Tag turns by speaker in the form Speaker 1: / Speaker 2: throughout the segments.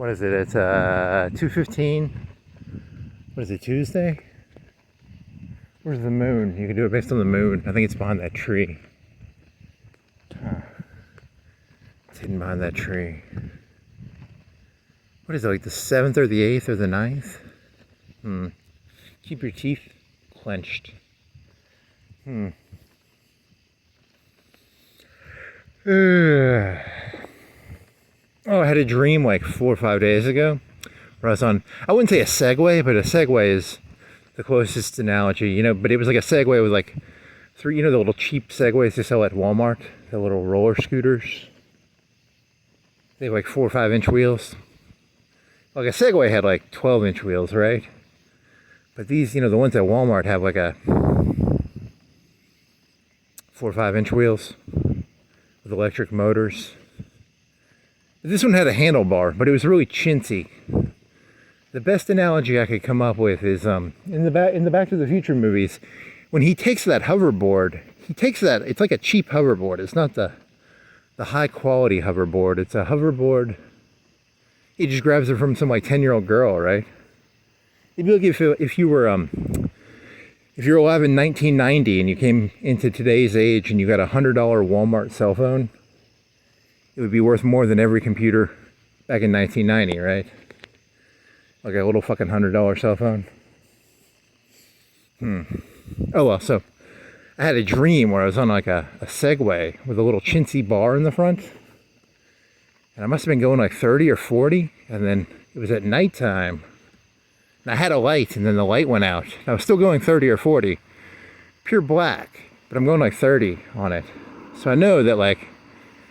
Speaker 1: What is it? It's 2:15. What is it, Tuesday? Where's the moon? You can do it based on the moon. I think it's behind that tree. It's hidden behind that tree. What is it, like the 7th or the 8th or the 9th? Keep your teeth clenched. Oh, I had a dream like 4 or 5 days ago where I was on, I wouldn't say a Segway, but a Segway is the closest analogy, you know, but it was like a Segway with like three, you know, the little cheap Segways they sell at Walmart, the little roller scooters. They have like 4 or 5 inch wheels. Like a Segway had like 12-inch wheels, right? But these, you know, the ones at Walmart have like a 4 or 5 inch wheels with electric motors. This one had a handlebar, but it was really chintzy. The best analogy I could come up with is in the Back to the Future movies, when he takes that hoverboard, it's like a cheap hoverboard. It's not the high quality hoverboard. It's a hoverboard. He just grabs it from some like 10-year-old girl, right? It'd be like if you were alive in 1990 and you came into today's age and you got a $100 Walmart cell phone, it would be worth more than every computer back in 1990, right? Like a little fucking $100 cell phone. Oh well, so I had a dream where I was on like a Segway with a little chintzy bar in the front. And I must have been going like 30 or 40, and then it was at nighttime. And I had a light, and then the light went out. I was still going 30 or 40, pure black, but I'm going like 30 on it. So I know that like,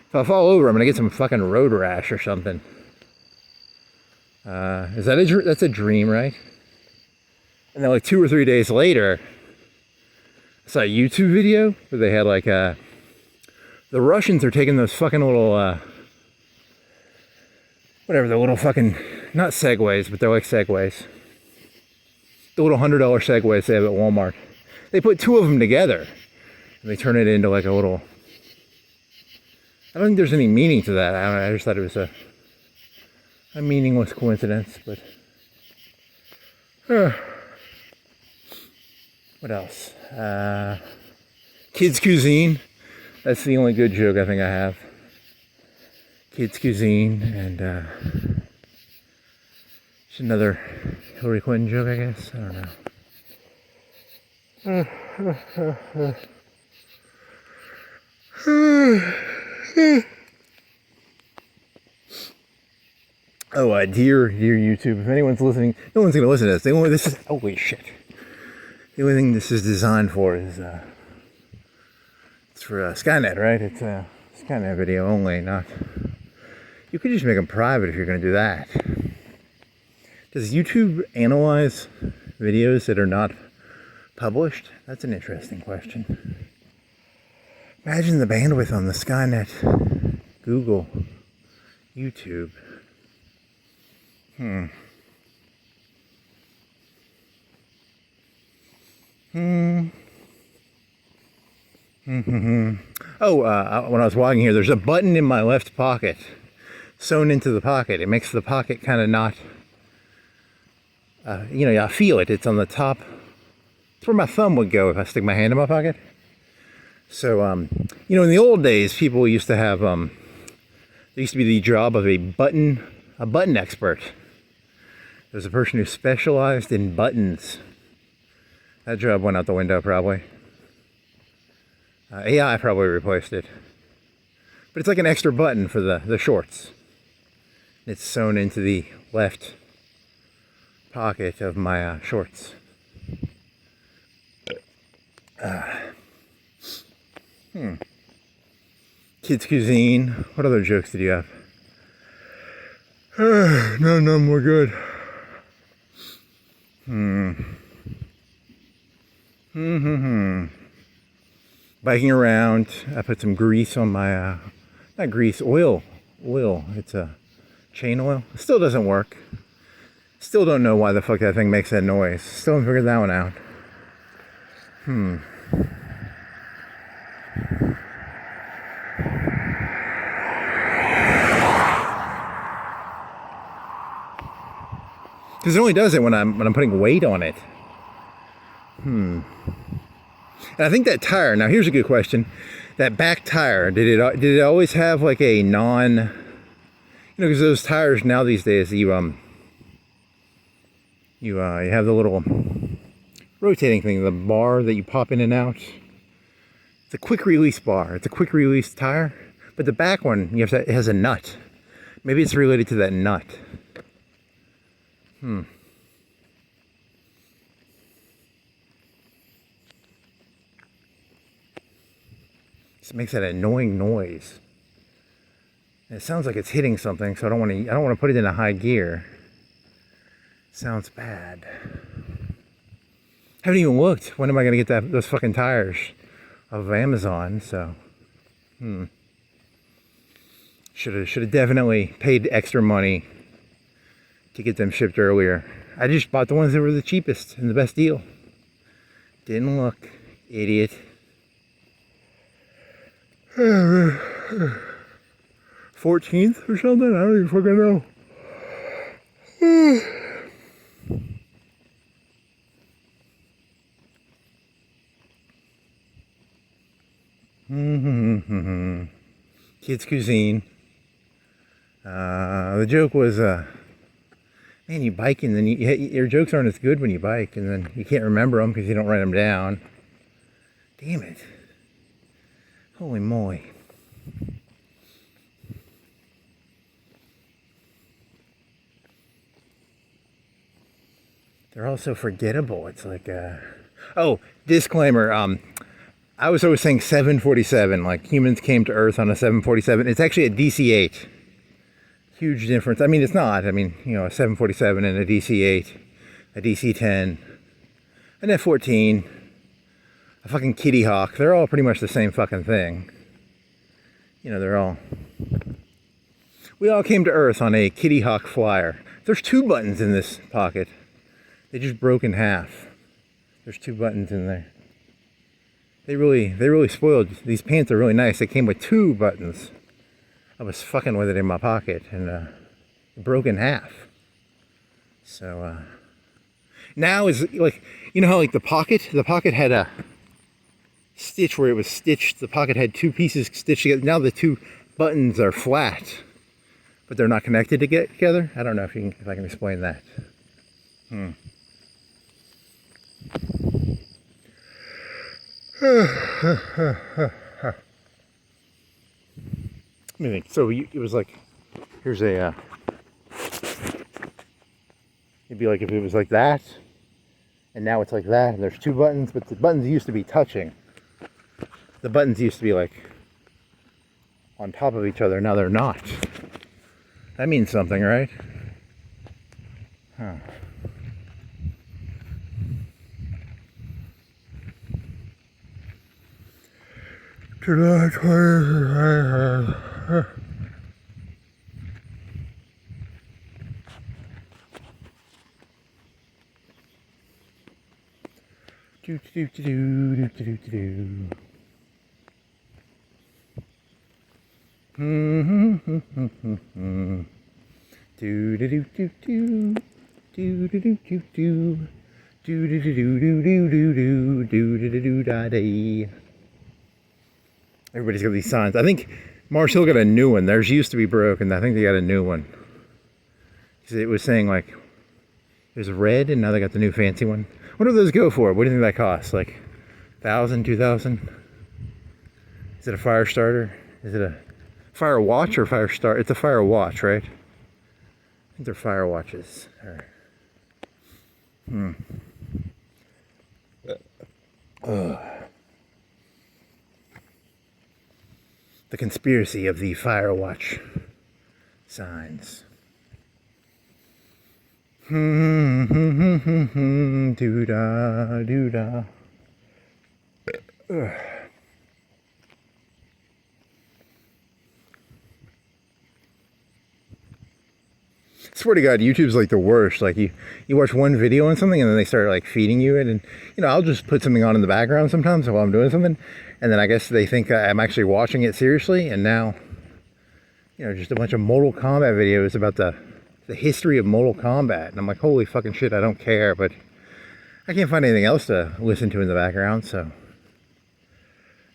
Speaker 1: if I fall over, I'm gonna get some fucking road rash or something. That's a dream, right? And then like 2 or 3 days later, I saw a YouTube video where they had like the Russians are taking those fucking little whatever, the little fucking, not Segways, but they're like Segways. The little $100 Segways they have at Walmart. They put 2 of them together and they turn it into like a little, I don't think there's any meaning to that. I just thought it was a meaningless coincidence, but what else? Kids Cuisine. That's the only good joke I think I have. Kids Cuisine, and it's another Hillary Clinton joke, I guess. I don't know. Oh, dear YouTube, if anyone's listening, no one's going to listen to this. Holy shit. The only thing this is designed for is, it's for Skynet, right? It's a Skynet video only, not... You could just make them private if you're going to do that. Does YouTube analyze videos that are not published? That's an interesting question. Imagine the bandwidth on the Skynet, Google, YouTube. Oh, when I was walking here, there's a button in my left pocket, sewn into the pocket. It makes the pocket kind of not, you know, I feel it. It's on the top. It's where my thumb would go if I stick my hand in my pocket. So, you know, in the old days, people used to have, there used to be the job of a button expert. There was a person who specialized in buttons. That job went out the window, probably. AI probably replaced it. But it's like an extra button for the shorts. It's sewn into the left pocket of my shorts. Kids Cuisine. What other jokes did you have? No more good. Biking around, I put some grease on my, not grease, oil. It's a chain oil. Still doesn't work. Still don't know why the fuck that thing makes that noise. Still haven't figured that one out. Because it only does it when I'm putting weight on it. And I think that tire, now here's a good question. That back tire, did it always have like a non, you know, because those tires now these days, you have the little rotating thing, the bar that you pop in and out. It's a quick release bar. It's a quick release tire, but the back one, it has a nut. Maybe it's related to that nut. It makes that annoying noise. And it sounds like it's hitting something, so I don't want to put it in a high gear. It sounds bad. Haven't even looked. When am I going to get those fucking tires of Amazon? So, should have definitely paid extra money to get them shipped earlier. I just bought the ones that were the cheapest and the best deal. Didn't look, idiot. 14th or something? I don't even fucking know. Kids cuisine. The joke was, man, you bike and then your jokes aren't as good when you bike, and then you can't remember them because you don't write them down. Damn it. Holy moly. They're all so forgettable. It's like, oh, disclaimer. I was always saying 747, like humans came to Earth on a 747. It's actually a DC-8. Huge difference. I mean, it's not. I mean, you know, a 747 and a DC-8, a DC-10, an F-14, a fucking Kitty Hawk. They're all pretty much the same fucking thing. You know, we all came to Earth on a Kitty Hawk flyer. There's 2 buttons in this pocket. They just broke in half. There's 2 buttons in there. They really spoiled. These pants are really nice. They came with 2 buttons. I was fucking with it in my pocket and it broke in half. So now is like, you know how like the pocket had a stitch where it was stitched. The pocket had 2 pieces stitched together. Now the 2 buttons are flat, but they're not connected together. I don't know if I can explain that. Let me think. So it was like, here's a, it'd be like if it was like that, and now it's like that, and there's 2 buttons, but the buttons used to be touching. The buttons used to be like on top of each other, now they're not. That means something, right? Huh. July 2025. Everybody's got these signs. I think Mars Hill got a new one. Theirs used to be broken. I think they got a new one. It was saying like it was red, and now they got the new fancy one. What do those go for? What do you think that costs? Like 1,000, 2,000? Is it a fire starter? Is it a fire watch or fire start? It's a fire watch, right? I think they're fire watches. The conspiracy of the fire watch signs. Doo-da, doo-da. Swear to God, YouTube's like the worst. Like you watch one video on something and then they start like feeding you it, and you know, I'll just put something on in the background sometimes while I'm doing something, and then I guess they think I'm actually watching it seriously, and now, you know, just a bunch of Mortal Kombat videos about the the history of Mortal Kombat. And I'm like, holy fucking shit, I don't care. But I can't find anything else to listen to in the background, so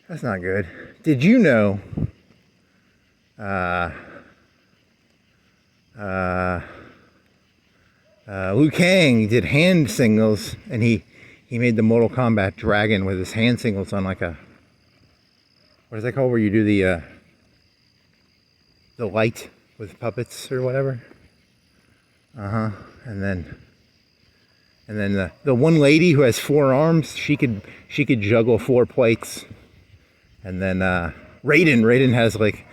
Speaker 1: that's not good. Did you know Liu Kang did hand signals, and he made the Mortal Kombat dragon with his hand signals on like a, what is that called, where you do the light with puppets or whatever. And then the one lady who has 4 arms, she could juggle 4 plates. And then Raiden has like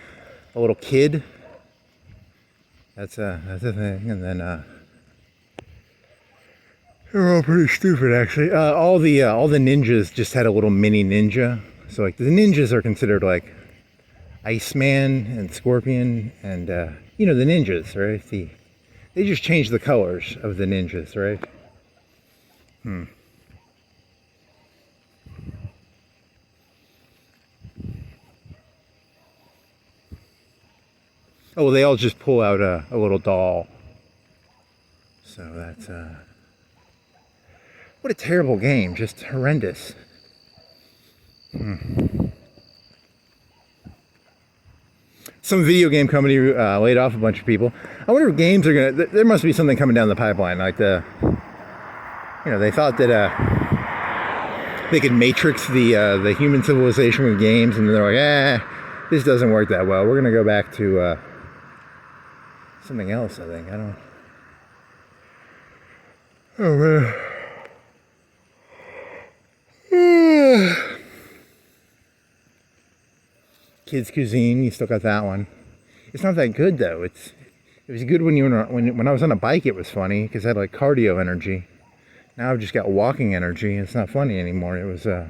Speaker 1: a little kid. That's a thing. And then they're all pretty stupid, actually. All the ninjas just had a little mini ninja. So like the ninjas are considered like Iceman and Scorpion, and you know, the ninjas, right? They just changed the colors of the ninjas, right? Oh, well, they all just pull out a little doll. So that's what a terrible game, just horrendous. Some video game company laid off a bunch of people. I wonder if games are gonna. There must be something coming down the pipeline, like they thought that they could matrix the human civilization with games, and they're like, this doesn't work that well. We're gonna go back to something else. I think I don't. Oh man. Kids Cuisine, you still got that one. It's not that good though. It was good when when I was on a bike. It was funny because I had like cardio energy. Now I've just got walking energy. It's not funny anymore. It was you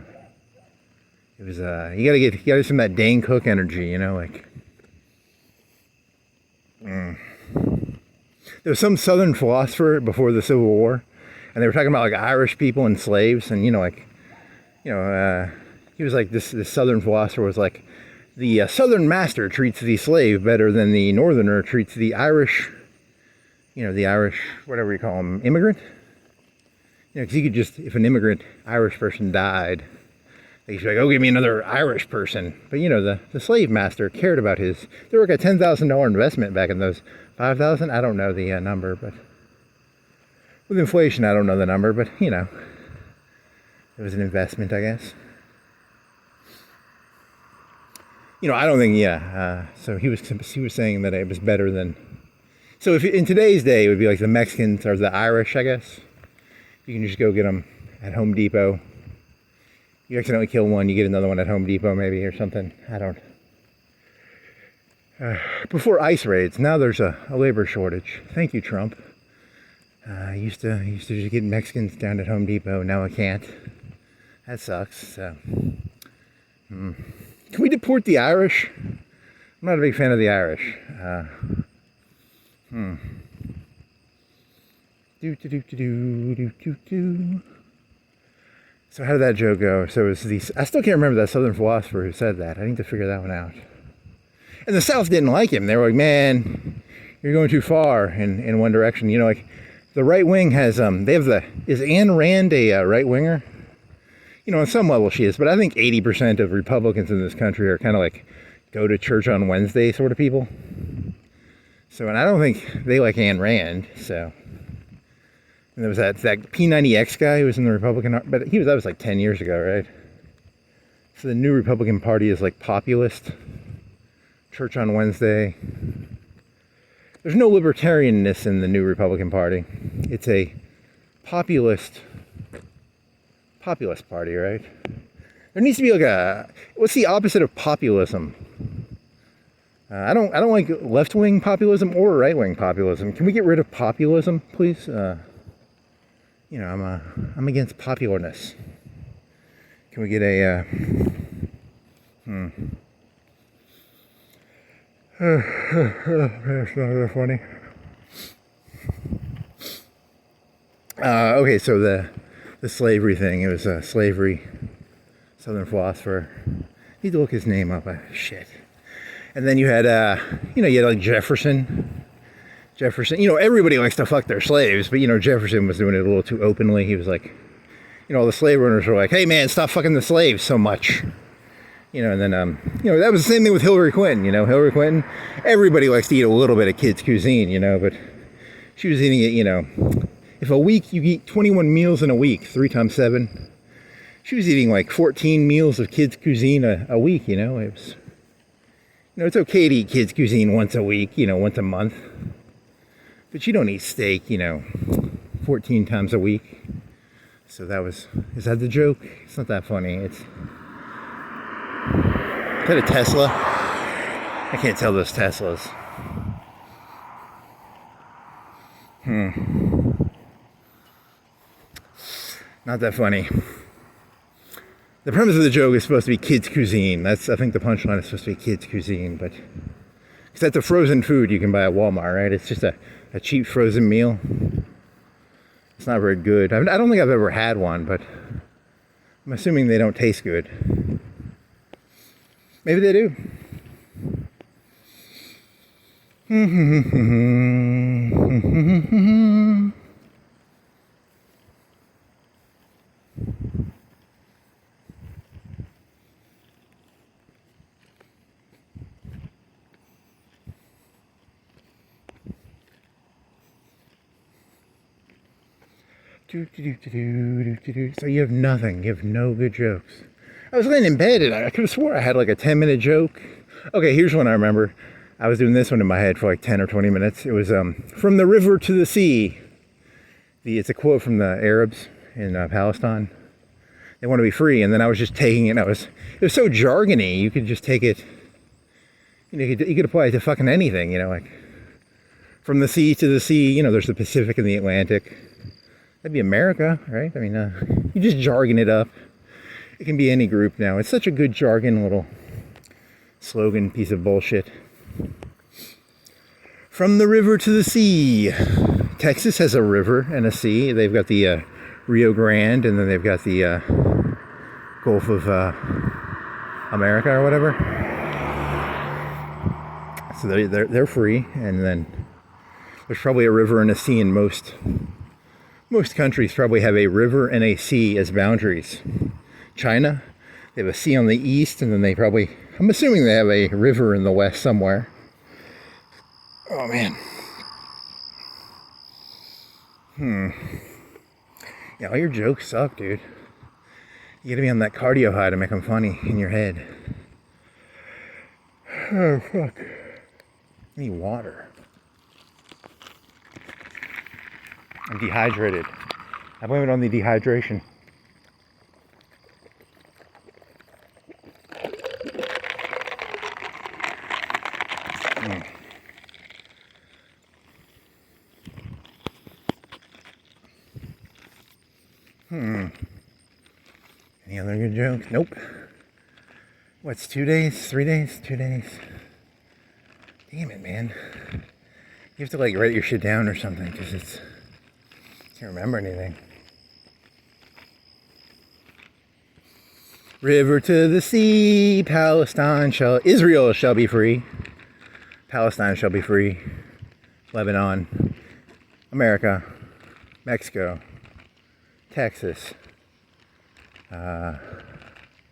Speaker 1: gotta some of that Dane Cook energy, you know, like. There was some Southern philosopher before the Civil War, and they were talking about like Irish people and slaves, and he was like this Southern philosopher was like, the Southern master treats the slave better than the Northerner treats the Irish, the Irish, whatever you call them, immigrant. Because you could just, if an immigrant Irish person died, they should be like, oh, give me another Irish person. But the slave master cared about his. There were like a $10,000 investment back in those. 5,000? I don't know the number, but with inflation, I don't know the number, but it was an investment, I guess. I don't think, so he was saying that it was better than, so if in today's day, it would be like the Mexicans or the Irish, I guess. You can just go get them at Home Depot. You accidentally kill one, you get another one at Home Depot maybe or something. I don't. Before ICE raids, now there's a labor shortage. Thank you, Trump. I used to just get Mexicans down at Home Depot. Now I can't. That sucks. So. Can we deport the Irish? I'm not a big fan of the Irish. So how did that joke go? So it was I still can't remember that Southern philosopher who said that. I need to figure that one out. And the South didn't like him. They were like, man, you're going too far in one direction. Like the right wing has, is Ayn Rand a right winger? On some level she is, but I think 80% of Republicans in this country are kind of like go to church on Wednesday sort of people. So, and I don't think they like Ayn Rand, so. And there was that P90X guy who was in the Republican, but that was like 10 years ago, right? So the new Republican Party is like populist, church on Wednesday. There's no libertarianness in the new Republican Party. It's a populist party, right? There needs to be like what's the opposite of populism? I don't like left-wing populism or right-wing populism. Can we get rid of populism, please? I'm against popularness. Can we get a That's not that funny. Okay, so the slavery thing, it was a slavery Southern philosopher. Need to look his name up. Shit. And then you had, you had like Jefferson Jefferson, everybody likes to fuck their slaves, but Jefferson was doing it a little too openly. He was like, all the slave owners were like, hey man, stop fucking the slaves so much. And then, that was the same thing with Hillary Clinton. Hillary Clinton, everybody likes to eat a little bit of kids' cuisine, but she was eating it, if a week you eat 21 meals in a week, 3 times 7, she was eating like 14 meals of kids' cuisine a week, it was, it's okay to eat kids' cuisine once a week, once a month, but you don't eat steak, 14 times a week. So is that the joke? It's not that funny. Is that a Tesla? I can't tell those Teslas. Not that funny. The premise of the joke is supposed to be kids' cuisine. I think the punchline is supposed to be kids' cuisine, but because that's a frozen food you can buy at Walmart, right? It's just a cheap frozen meal. It's not very good. I don't think I've ever had one, but I'm assuming they don't taste good. Maybe they do. So you have nothing. You have no good jokes. I was laying in bed and I could have swore I had like a 10-minute joke. Okay, here's one I remember. I was doing this one in my head for like 10 or 20 minutes. It was from the river to the sea. It's a quote from the Arabs in Palestine. They want to be free, and then I was just taking it. It was so jargony. You could just take it. You could apply it to fucking anything. Like from the sea to the sea. There's the Pacific and the Atlantic. That'd be America, right? I mean, you just jargon it up. It can be any group now. It's such a good jargon, little slogan piece of bullshit. From the river to the sea. Texas has a river and a sea. They've got the Rio Grande, and then they've got the Gulf of America or whatever. So they're free, and then there's probably a river and a sea in most countries. Probably have a river and a sea as boundaries. China, they have a sea on the east, and then I'm assuming they have a river in the west somewhere. Oh man. Yeah, all your jokes suck, dude. You gotta be on that cardio high to make them funny in your head. Oh, fuck. I need water. I'm dehydrated. I blame it on the dehydration. Any other good jokes? Nope. What's 2 days? 3 days? 2 days? Damn it, man. You have to like write your shit down or something, because can't remember anything. River to the sea, Israel shall be free. Palestine shall be free. Lebanon, America, Mexico, Texas,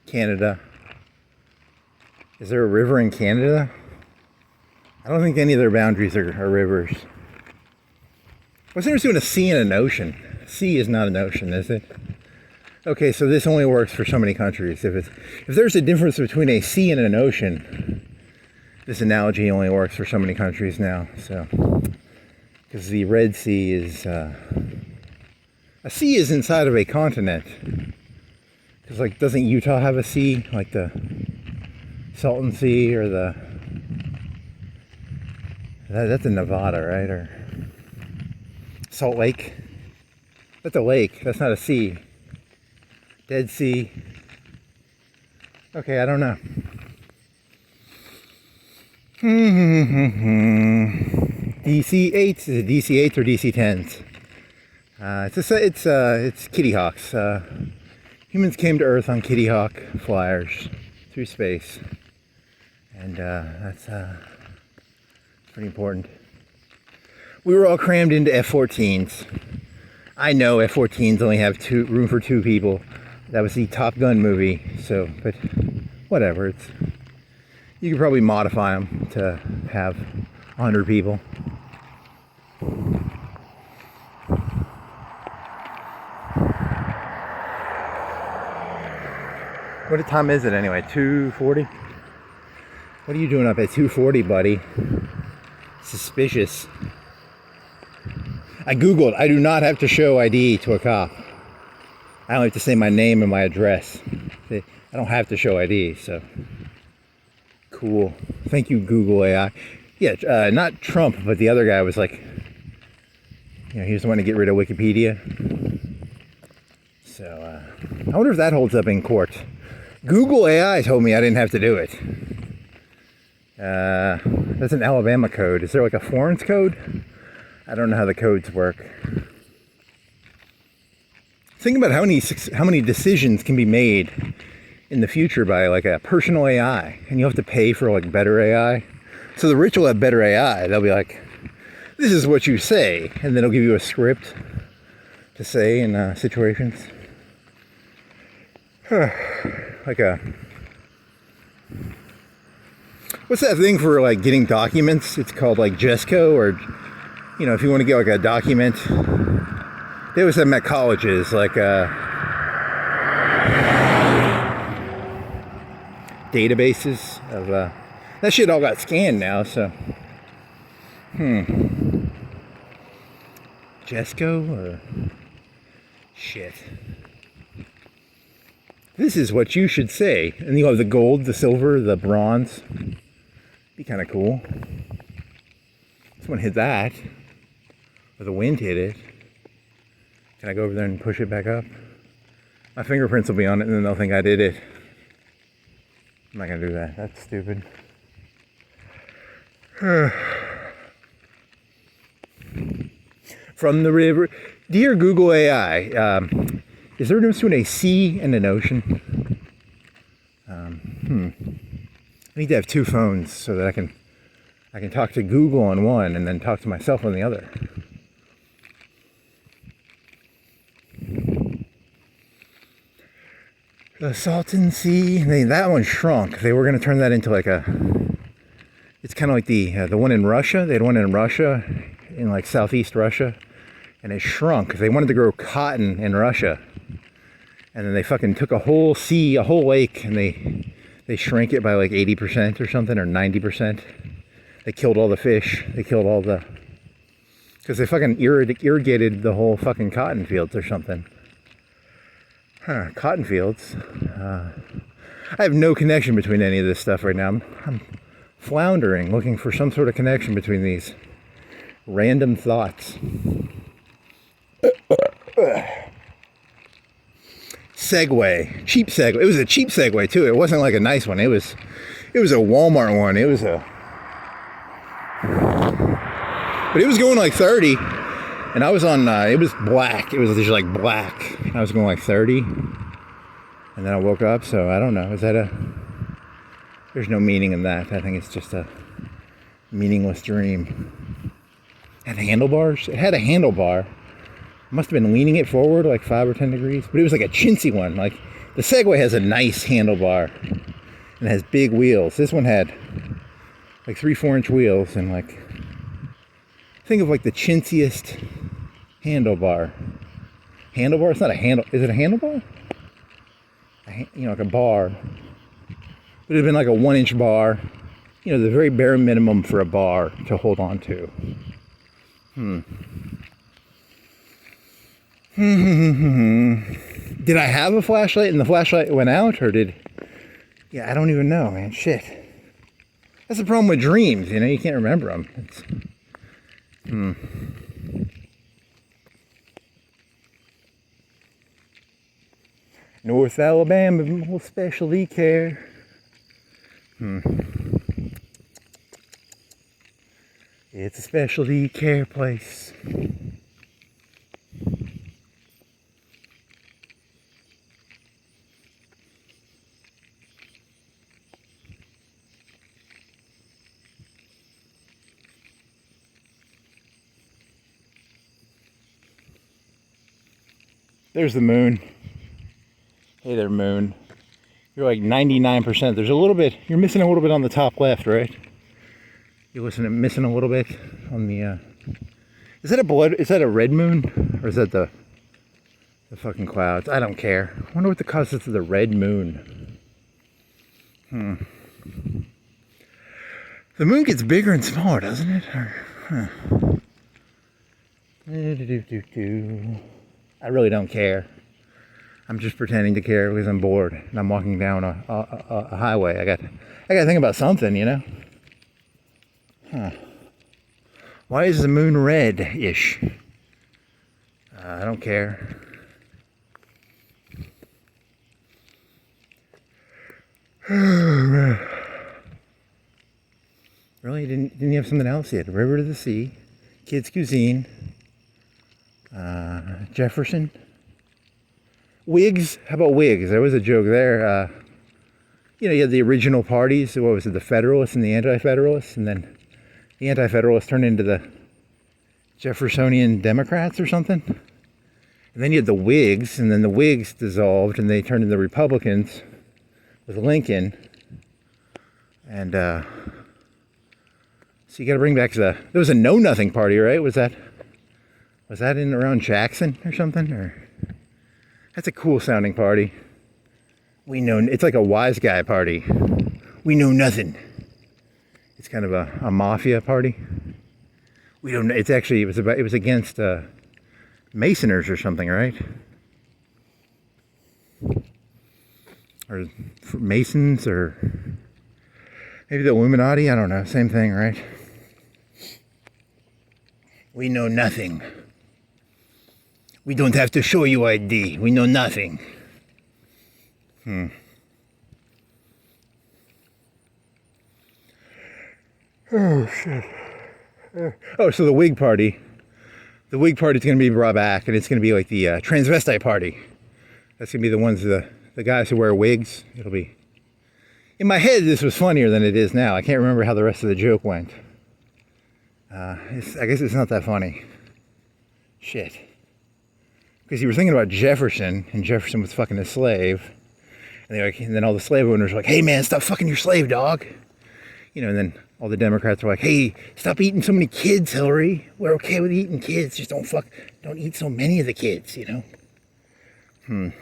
Speaker 1: Canada. Is there a river in Canada? I don't think any of their boundaries are rivers. What's the difference between a sea and an ocean? Sea is not an ocean, is it? Okay, so this only works for so many countries. If there's a difference between a sea and an ocean, this analogy only works for so many countries now. So, because the Red Sea is a sea is inside of a continent. Because like, doesn't Utah have a sea, like the Salton Sea or that's in Nevada, right? Or Salt Lake. That's a lake. That's not a sea. Dead Sea. Okay, I don't know. DC-8s. Is it DC-8s or DC-10s? It's Kitty Hawks. Humans came to Earth on Kitty Hawk flyers through space, and that's pretty important. We were all crammed into F-14s. I know F-14s only have room for 2 people. That was the Top Gun movie, so, but whatever. You could probably modify them to have 100 people. What time is it anyway? 2:40? What are you doing up at 2:40, buddy? Suspicious. I Googled, I do not have to show ID to a cop. I only have to say my name and my address. I don't have to show ID, so. Cool. Thank you, Google AI. Yeah, not Trump, but the other guy was like, he was the one to get rid of Wikipedia. So, I wonder if that holds up in court. Google AI told me I didn't have to do it. That's an Alabama code. Is there like a Florence code? I don't know how the codes work. Think about how many decisions can be made in the future by like a personal AI, and you have to pay for like better AI. So the rich will have better AI. They'll be like, "This is what you say," and then it'll give you a script to say in situations. Like what's that thing for like getting documents? It's called like Jesco, or if you want to get like a document, they always have them at colleges, like databases of that shit all got scanned now, so Jesco or shit. This is what you should say. And you have the gold, the silver, the bronze. Be kind of cool. Someone hit that. Or the wind hit it. Can I go over there and push it back up? My fingerprints will be on it and then they'll think I did it. I'm not going to do that. That's stupid. From the river. Dear Google AI, is there a difference between a sea and an ocean? I need to have 2 phones so that I can talk to Google on one and then talk to myself on the other. The Salton Sea, that one shrunk. They were going to turn that into like it's kind of like the one in Russia. They had one in Russia, in like southeast Russia, and it shrunk. They wanted to grow cotton in Russia. And then they fucking took a whole sea, a whole lake, and they shrank it by like 80% or something, or 90%. They killed all the fish. They killed all the... Because they fucking irrigated the whole fucking cotton fields or something. Cotton fields. I have no connection between any of this stuff right now. I'm floundering, looking for some sort of connection between these random thoughts. Segway, cheap Segway. It was a cheap Segway too. It wasn't like a nice one. It was a Walmart one. But it was going like 30, and I was on. It was black. It was just like black. I was going like 30, and then I woke up. So I don't know. Is that there's no meaning in that. I think it's just a meaningless dream. It had handlebars. It had a handlebar. Must have been leaning it forward like 5 or 10 degrees, but it was like a chintzy one. Like the Segway has a nice handlebar and it has big wheels. This one had like 3-4 inch wheels, and like, think of like the chintziest handlebar. Handlebar? It's not a handle. Is it a handlebar? Like a bar. But it'd been like a 1 inch bar. The very bare minimum for a bar to hold on to. Did I have a flashlight and the flashlight went out, or did... Yeah, I don't even know, man. Shit. That's the problem with dreams, you can't remember them. North Alabama specialty care. It's a specialty care place. There's the moon. Hey there, moon. You're like 99%. There's a little bit, you're missing a little bit on the top left, right? You're missing a little bit on the, is that a red moon? Or is that the fucking clouds? I don't care. I wonder what the cause is of the red moon. The moon gets bigger and smaller, doesn't it? I really don't care. I'm just pretending to care because I'm bored and I'm walking down a highway. I got to think about something, you know? Why is the moon red-ish? I don't care. Really? Didn't you have something else yet? River to the Sea, Kids Cuisine, Jefferson, Whigs. How about Whigs? There was a joke there. You had the original parties. What was it? The Federalists and the Anti-Federalists, and then the Anti-Federalists turned into the Jeffersonian Democrats or something. And then you had the Whigs, and then the Whigs dissolved, and they turned into the Republicans with Lincoln. And so you got to bring back there was a Know Nothing party, right? Was that in around Jackson or something? Or that's a cool sounding party. It's like a wise guy party. We know nothing. It's kind of a mafia party. We don't. It's actually it was against Masoners or something, right? Or Masons, or maybe the Illuminati. I don't know. Same thing, right? We know nothing. We don't have to show you ID. We know nothing. Oh, shit. So the Whig Party. The Whig Party is going to be brought back, and it's going to be like the transvestite party. That's going to be the ones, the guys who wear wigs. It'll be... In my head, this was funnier than it is now. I can't remember how the rest of the joke went. I guess it's not that funny. Shit. Because you were thinking about Jefferson, and Jefferson was fucking a slave. And then all the slave owners were like, hey man, stop fucking your slave dog. And then all the Democrats were like, hey, stop eating so many kids, Hillary. We're okay with eating kids. Just don't eat so many of the kids, And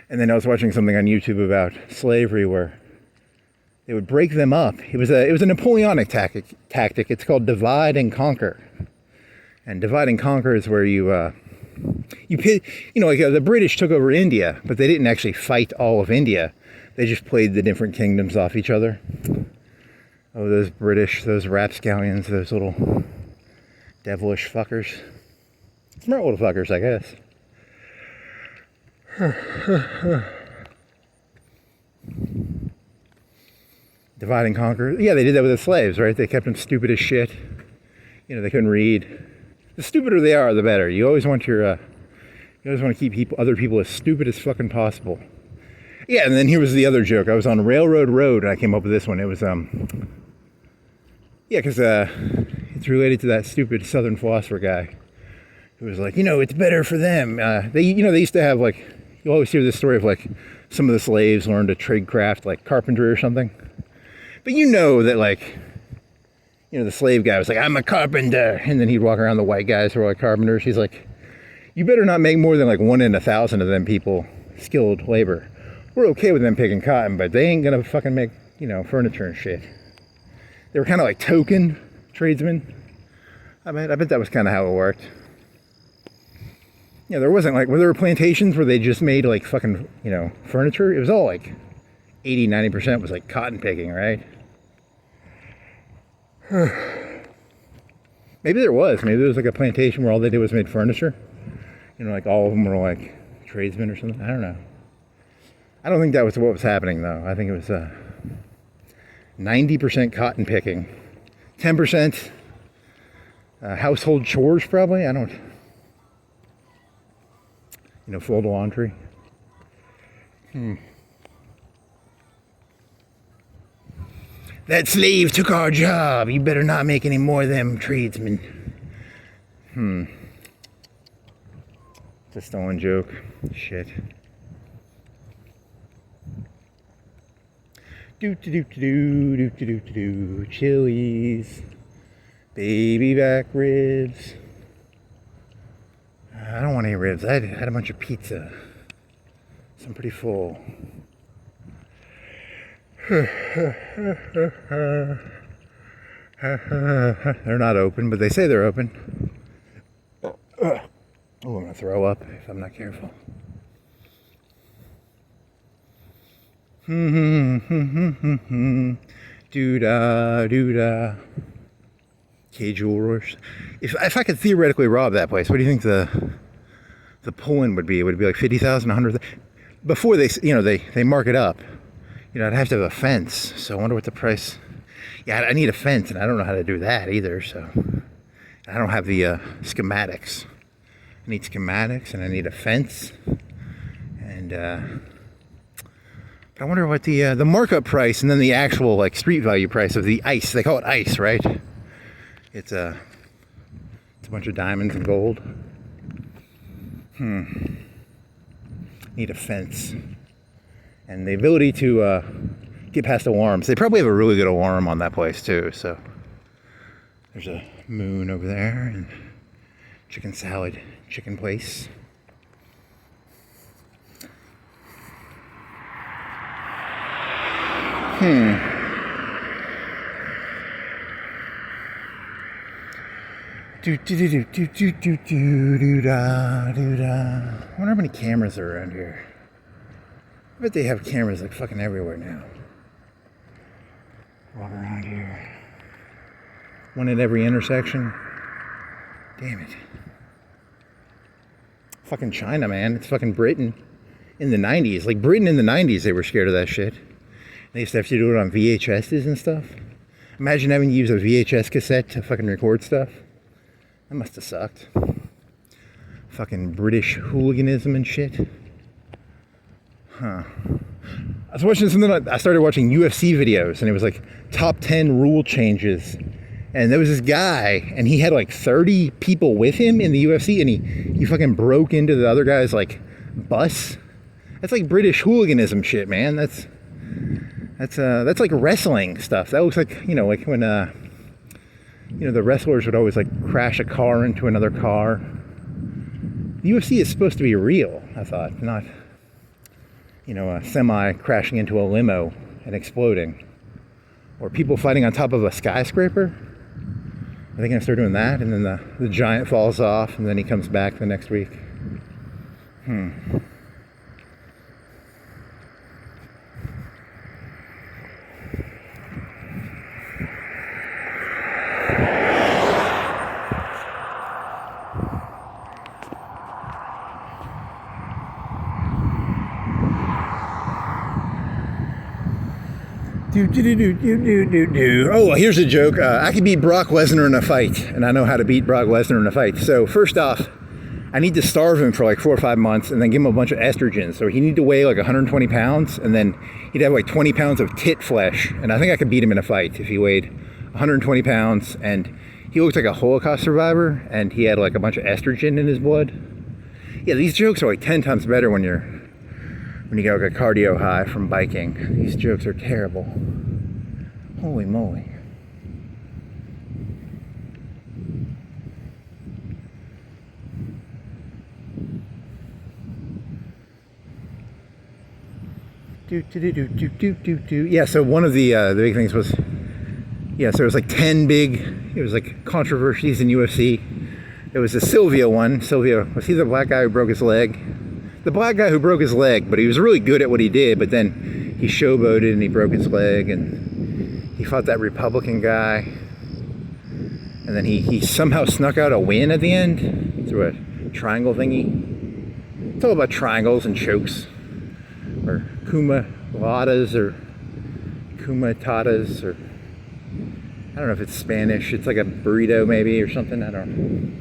Speaker 1: then I was watching something on YouTube about slavery where they would break them up. It was a Napoleonic tactic. It's called divide and conquer. And divide and conquer is where the British took over India, but they didn't actually fight all of India. They just played the different kingdoms off each other. Oh, those British, those rapscallions, those little devilish fuckers. Smart little fuckers, I guess. Divide and conquer. Yeah, they did that with the slaves, right? They kept them stupid as shit. They couldn't read. The stupider they are, the better. You always want to keep other people as stupid as fucking possible. Yeah, and then here was the other joke. I was on Railroad Road, and I came up with this one. It was, because it's related to that stupid Southern philosopher guy who was like, it's better for them. They used to have, like, you always hear this story of, like, some of the slaves learned a trade craft, like carpentry or something. But that, like, the slave guy was like, I'm a carpenter. And then he'd walk around the white guys who were like carpenters. He's like, you better not make more than like 1 in 1,000 of them people skilled labor. We're okay with them picking cotton, but they ain't gonna fucking make, furniture and shit. They were kind of like token tradesmen. I bet that was kind of how it worked. There wasn't like, there were plantations where they just made like fucking, furniture. It was all like 80, 90% was like cotton picking, right? Maybe there was like a plantation where all they did was made furniture. Like all of them were like tradesmen or something. I don't know. I don't think that was what was happening though. I think it was 90% cotton picking, 10% household chores probably. I don't. Fold laundry. That slave took our job. You better not make any more of them tradesmen. It's a stolen joke. Shit. Do. Chili's. Baby back ribs. I don't want any ribs. I had a bunch of pizza. So I'm pretty full. They're not open, but they say they're open. Oh, I'm gonna throw up if I'm not careful. Doo-da. Jewelers. If I could theoretically rob that place, what do you think the pull-in would be? Would it be like 50,000, 100,000? Before they mark it up, I'd have to have a fence. So I wonder what the price. Yeah, I need a fence, and I don't know how to do that either. So I don't have the schematics. I need schematics, and I need a fence, and but I wonder what the markup price and then the actual like street value price of the ice. They call it ice, right? It's a bunch of diamonds and gold. Need a fence. And the ability to get past alarms. They probably have a really good alarm on that place too. So there's a moon over there and chicken salad, chicken place. I wonder how many cameras are around here. I bet they have cameras like fucking everywhere now. Walk around here. One at every intersection. Damn it. Fucking China, man. It's fucking Britain in the 90s. Like Britain in the 90s, they were scared of that shit. They used to have to do it on VHSs and stuff. Imagine having to use a VHS cassette to fucking record stuff. That must have sucked. Fucking British hooliganism and shit. I was watching something. I started watching UFC videos, and it was like top 10 rule changes. And there was this guy, and he had like 30 people with him in the UFC, and he fucking broke into the other guy's like bus. That's like British hooliganism shit, man. That's like wrestling stuff. That looks like, like when the wrestlers would always like crash a car into another car. The UFC is supposed to be real, I thought, not a semi crashing into a limo and exploding, or people fighting on top of a skyscraper. Are they gonna start doing that, and then the giant falls off, and then he comes back the next week? Oh, here's a joke. I could beat Brock Lesnar in a fight, and I know how to beat Brock Lesnar in a fight. So first off, I need to starve him for like 4 or 5 months and then give him a bunch of estrogen. So he need to weigh like 120 pounds, and then he'd have like 20 pounds of tit flesh. And I think I could beat him in a fight if he weighed 120 pounds and he looked like a Holocaust survivor and he had like a bunch of estrogen in his blood. Yeah, these jokes are like 10 times better when you get like a cardio high from biking. These jokes are terrible. Holy moly. Yeah, so one of the big things was, so it was like 10 big, it was like controversies in UFC. There was the Silvio one. Silvio, was he the black guy who broke his leg? The black guy who broke his leg, but he was really good at what he did, but then he showboated and he broke his leg, and he fought that Republican guy, and then he somehow snuck out a win at the end through a triangle thingy. It's all about triangles and chokes, or kumaladas, or kumatadas, or I don't know if it's Spanish. It's like a burrito maybe or something. I don't know.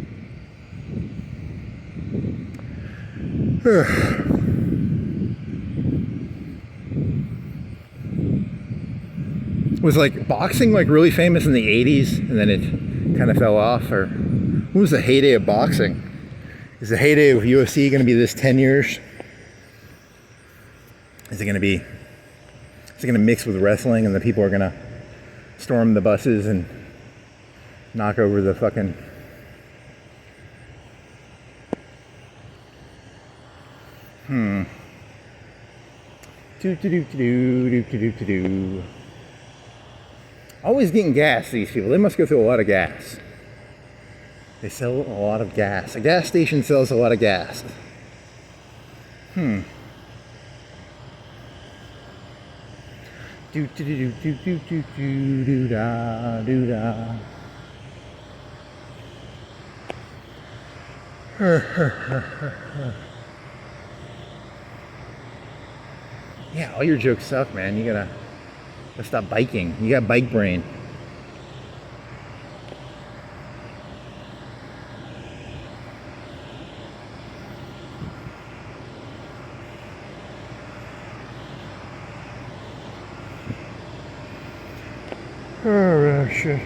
Speaker 1: Was like boxing like really famous in the 80s and then it kind of fell off? Or what was the heyday of boxing? Is the heyday of UFC going to be this 10 years? Is it going to mix with wrestling and the people are going to storm the buses and knock over the fucking... Always getting gas, these people. They must go through a lot of gas. They sell a lot of gas. A gas station sells a lot of gas. Yeah, all your jokes suck, man. You gotta stop biking. You got bike brain. Oh, shit.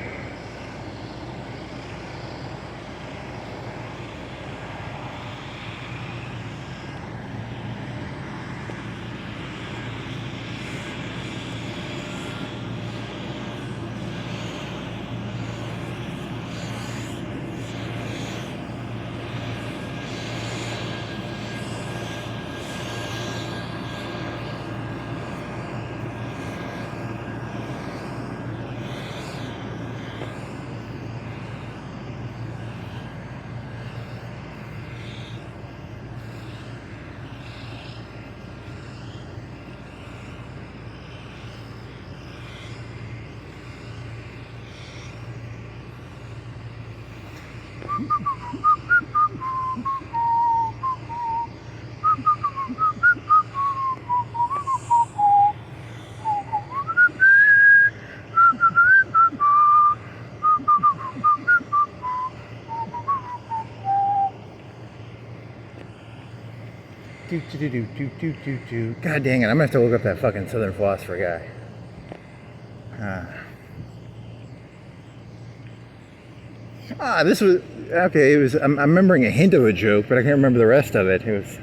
Speaker 1: God dang it, I'm gonna have to look up that fucking Southern Philosopher guy. This was okay. It was. I'm remembering a hint of a joke, but I can't remember the rest of it. It was.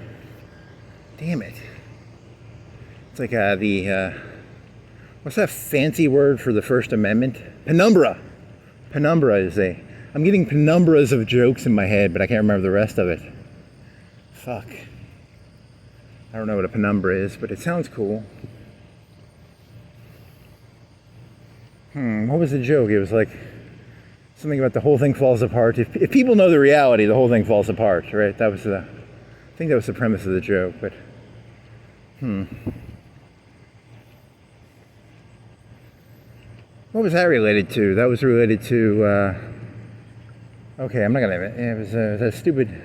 Speaker 1: Damn it. It's like what's that fancy word for the First Amendment? Penumbra. Penumbra is a. I'm getting penumbras of jokes in my head, but I can't remember the rest of it. Fuck. I don't know what a penumbra is, but it sounds cool. What was the joke? It was like something about the whole thing falls apart. If people know the reality, the whole thing falls apart, right? I think that was the premise of the joke, but what was that related to? That was related to, okay, I'm not gonna, it was a stupid,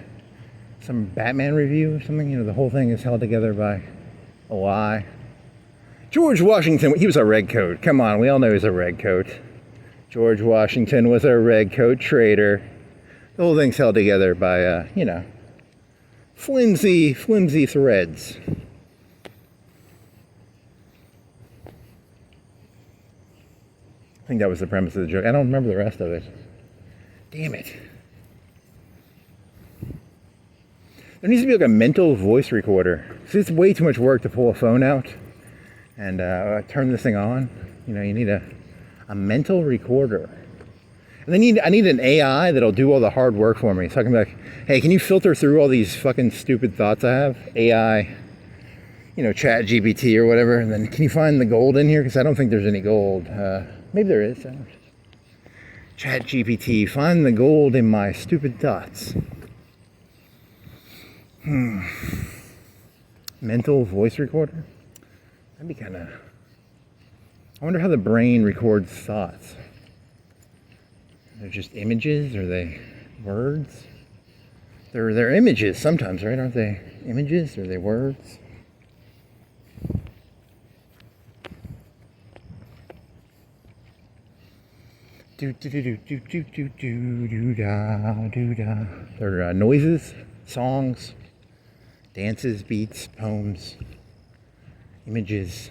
Speaker 1: some Batman review or something, you know, the whole thing is held together by a lie. George Washington, he was a redcoat. Come on, we all know he was a redcoat. George Washington was a redcoat traitor. The whole thing's held together by, you know, flimsy threads. I think that was the premise of the joke. I don't remember the rest of it. Damn it. There needs to be like a mental voice recorder. See, it's way too much work to pull a phone out and turn this thing on. You know, you need a mental recorder. And I need an AI that'll do all the hard work for me. So I can be like, hey, can you filter through all these fucking stupid thoughts I have? AI, you know, chat GPT or whatever. And then can you find the gold in here? Because I don't think there's any gold. Maybe there is. Chat GPT, find the gold in my stupid thoughts. Mental voice recorder? That'd be kind of... I wonder how the brain records thoughts. They're just images? Are they words? They're images sometimes, right? Aren't they images? Are they words? They're noises, songs, dances, beats, poems, images.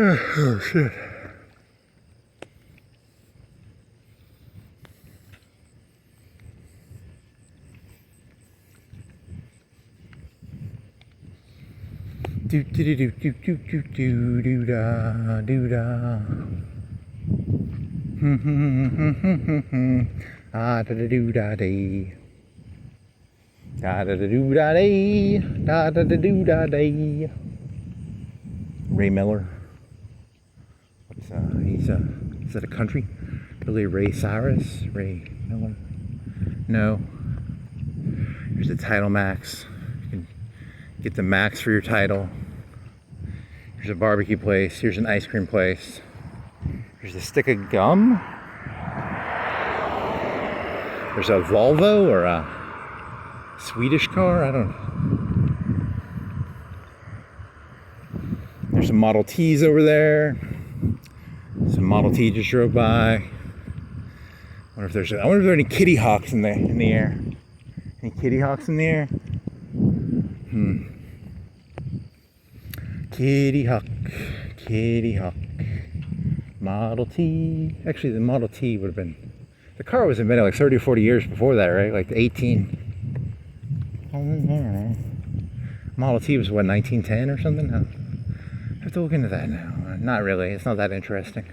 Speaker 1: Oh shit. Do do do do do do do do da do da. Ah da da do da day. Da da da do da day. Da da da do da day. Ray Miller. What's is that a country? Billy Ray Cyrus? Ray Miller? No. Here's the title max. You can get the max for your title. Here's a barbecue place. Here's an ice cream place. Here's a stick of gum. There's a Volvo or a Swedish car. I don't know. There's some Model Ts over there. Some Model T just drove by. I wonder if there are any kitty hawks in the air. Any kitty hawks in the air? Kitty hawk, kitty hawk. Model T. Actually, the Model T would have been. The car was invented like 30 or 40 years before that, right? Like 18. Model T was what, 1910 or something? I have to look into that now. Not really. It's not that interesting.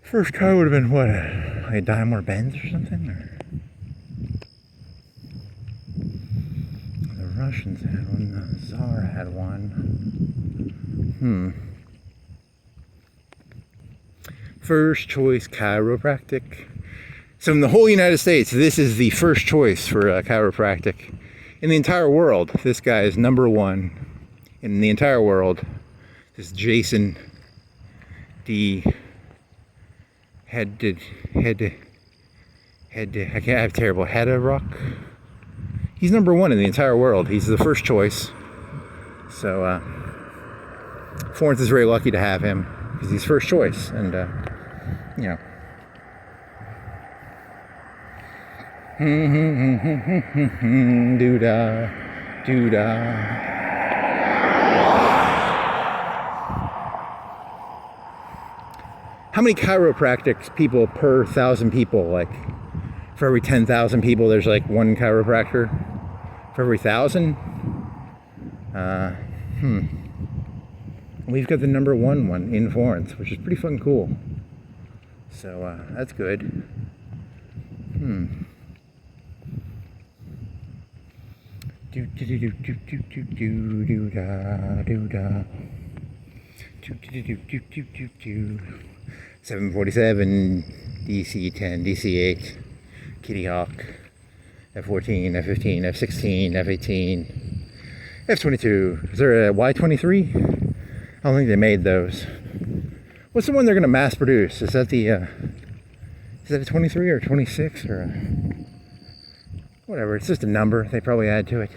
Speaker 1: First car would have been what, like a Daimler Benz or something? Or the Russians had one. The Tsar had one. First choice chiropractic. So in the whole United States, this is the first choice for chiropractic. In the entire world, this guy is number one in the entire world. This Jason D. I have terrible head of rock. He's number one in the entire world. He's the first choice. So Florence is very lucky to have him because he's first choice, and you know. Doo-da, doo-da. How many chiropractic people per 1,000 people? Like, for every 10,000 people, there's like one chiropractor. For every 1,000? We've got the number one in Florence, which is pretty fucking cool. So, that's good. Do do do do do do do do do da do da. Do do do do do do do. 747, DC-10, DC-8, Kitty Hawk, F-14, F-15, F-16, F-18, F-22. Is there a Y-23? I don't think they made those. What's the one they're going to mass produce? Is that the, is that a 23 or 26 or a, whatever? It's just a number they probably add to it.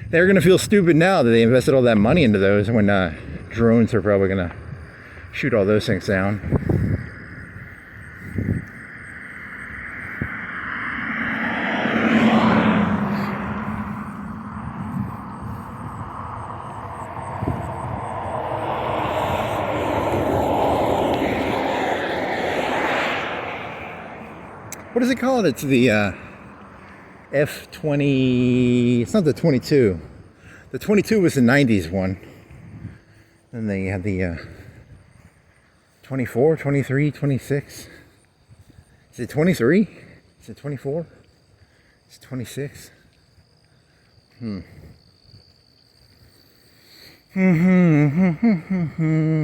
Speaker 1: They're going to feel stupid now that they invested all that money into those when drones are probably going to shoot all those things down. What is it called? It's the F-20. It's not the 22. The 22 was the 90s one. Then they had the 24, 23, 26. Is it 23? Is it 24? Is it 26?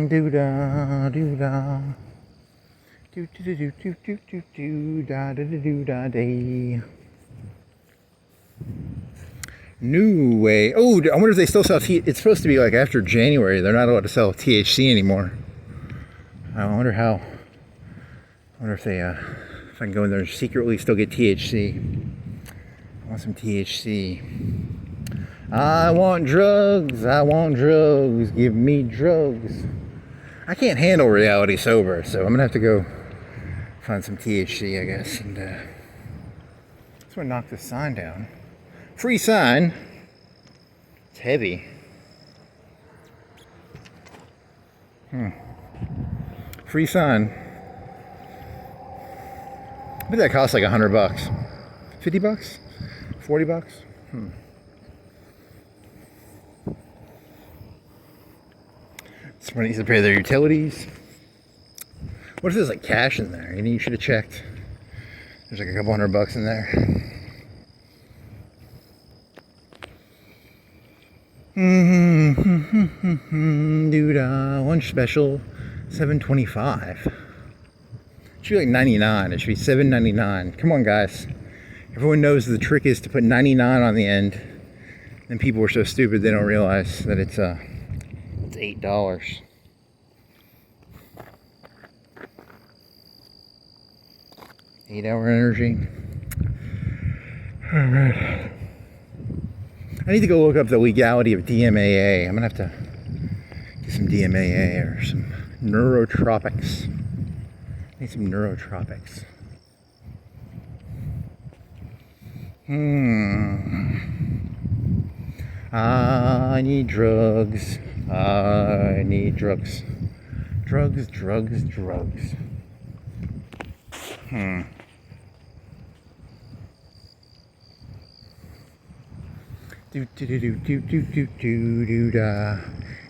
Speaker 1: Doo-da, doo-da. Do-do-do-do-do-do-do-da-da-da-do-da-day. New way. Oh, I wonder if they still sell it's supposed to be like after January. They're not allowed to sell THC anymore. I wonder how. I wonder if they, if I can go in there and secretly still get THC. I want some THC. I want drugs. I want drugs. Give me drugs. I can't handle reality sober, so I'm gonna have to go find some THC, I guess. And just want to knock this sign down. Free sign. It's heavy. Free sun. I bet that costs like $100. 50 bucks? 40 bucks? Someone needs to pay their utilities. What if there's like cash in there? You should have checked. There's like a couple $100 in there. Dude, lunch special, $7.25. It should be like 99. It should be $7.99. Come on, guys. Everyone knows the trick is to put 99 on the end. And people are so stupid they don't realize that it's $8. Eight-hour energy. All right. I need to go look up the legality of DMAA. I'm gonna have to get some DMAA or some neurotropics. I need some neurotropics. I need drugs. I need drugs. Drugs.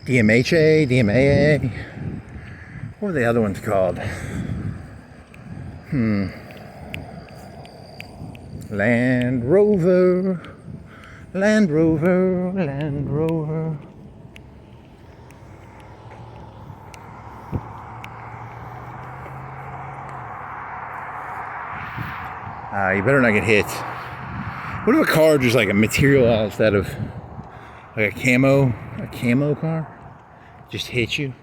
Speaker 1: DMHA, DMAA. What were the other ones called? Land Rover. You better not get hit. What if a car just like materialized out of like a camo car? Just hit you?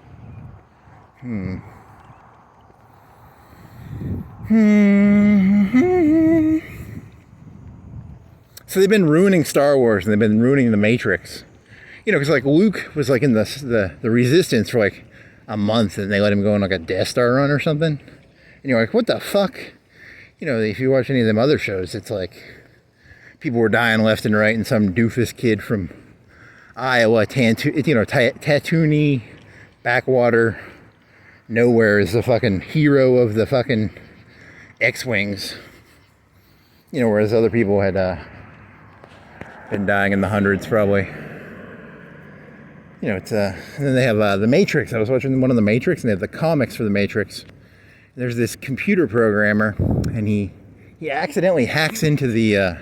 Speaker 1: So they've been ruining Star Wars and they've been ruining the Matrix. You know, because like Luke was like in the Resistance for like a month and they let him go on like a Death Star run or something. And you're like, what the fuck? You know, if you watch any of them other shows, it's like people were dying left and right, and some doofus kid from Iowa, Tatooine, backwater, nowhere is the fucking hero of the fucking X-Wings. You know, whereas other people had been dying in the hundreds, probably. You know, it's and then they have the Matrix. I was watching one of the Matrix, and they have the comics for the Matrix. There's this computer programmer, and he accidentally hacks into the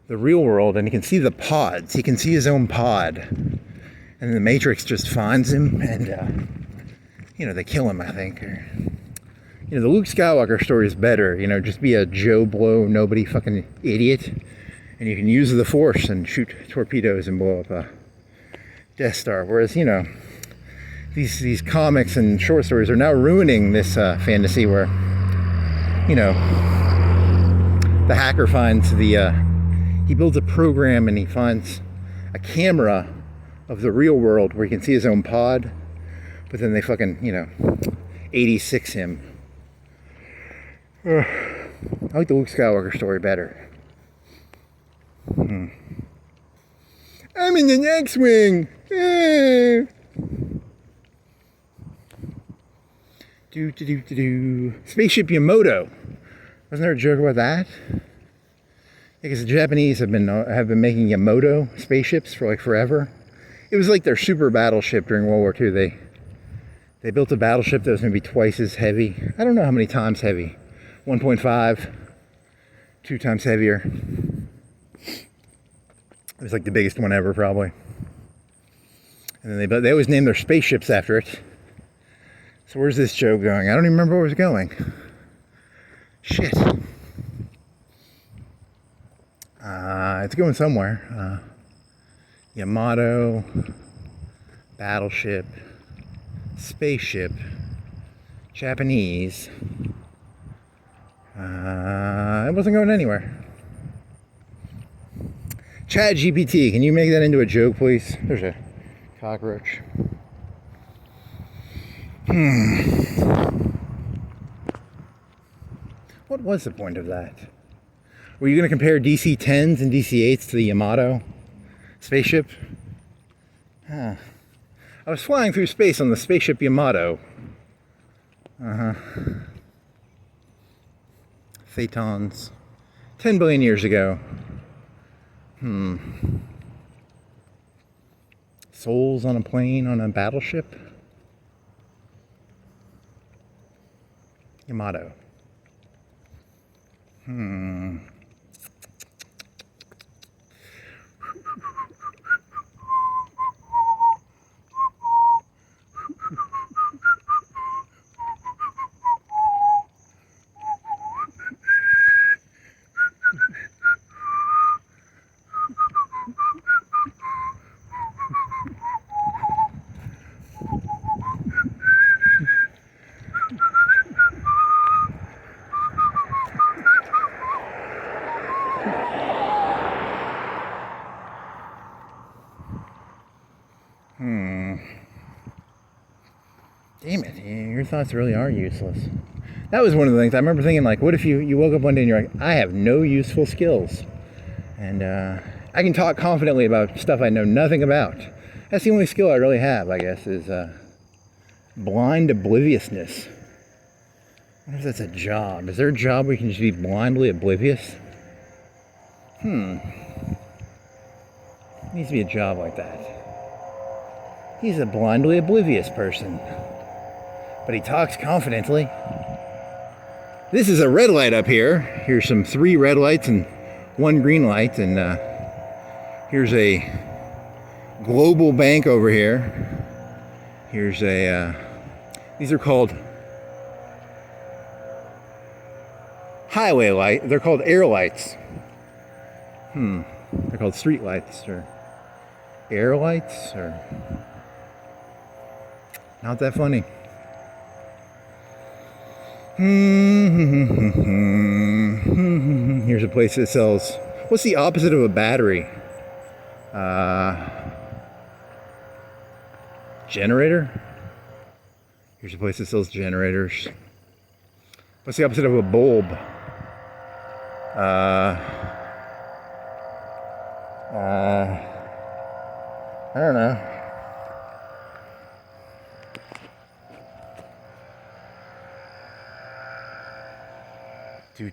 Speaker 1: real world, and he can see the pods. He can see his own pod, and the Matrix just finds him, and you know, they kill him, I think. Or, you know, the Luke Skywalker story is better. You know, just be a Joe Blow, nobody fucking idiot, and you can use the Force and shoot torpedoes and blow up a Death Star. Whereas, you know, these comics and short stories are now ruining this fantasy where, you know, the hacker finds he builds a program and he finds a camera of the real world where he can see his own pod, but then they fucking, you know, 86 him. I like the Luke Skywalker story better. I'm in the X-Wing! Spaceship Yamato. Wasn't there a joke about that? Because the Japanese have been making Yamato spaceships for like forever. It was like their super battleship during World War II. They built a battleship that was maybe twice as heavy. I don't know how many times heavy. 1.5, 2 times heavier. It was like the biggest one ever, probably. And then they always name their spaceships after it. So where's this joke going? I don't even remember where it was going. Shit. It's going somewhere. Yamato, battleship, spaceship, Japanese. It wasn't going anywhere. Chat GPT, can you make that into a joke, please? There's a cockroach. What was the point of that? Were you going to compare DC-10s and DC-8s to the Yamato spaceship? I I was flying through space on the spaceship Yamato. Phaetons. 10 billion years ago. Souls on a plane on a battleship? Yamato. Damn it, your thoughts really are useless. That was one of the things I remember thinking, like, what if you woke up one day and you're like, I have no useful skills. And I can talk confidently about stuff I know nothing about. That's the only skill I really have, I guess, is blind obliviousness. I wonder if that's a job. Is there a job where you can just be blindly oblivious? Needs to be a job like that. He's a blindly oblivious person. But he talks confidently. This is a red light up here. Here's some 3 red lights and 1 green light. And here's a global bank over here. Here's a... these are called highway light. They're called air lights. They're called street lights or air lights or... Not that funny. Here's a place that sells... What's the opposite of a battery? Generator? Here's a place that sells generators. What's the opposite of a bulb? I don't know. You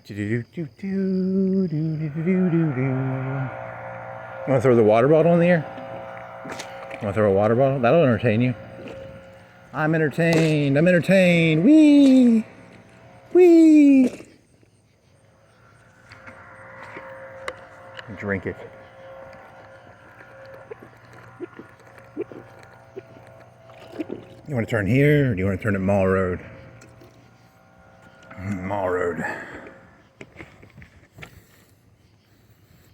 Speaker 1: want to throw the water bottle in the air? You want to throw a water bottle? That'll entertain you. I'm entertained. I'm entertained. Whee! Whee! Drink it. You want to turn here, or do you want to turn at Mall Road? Mall Road.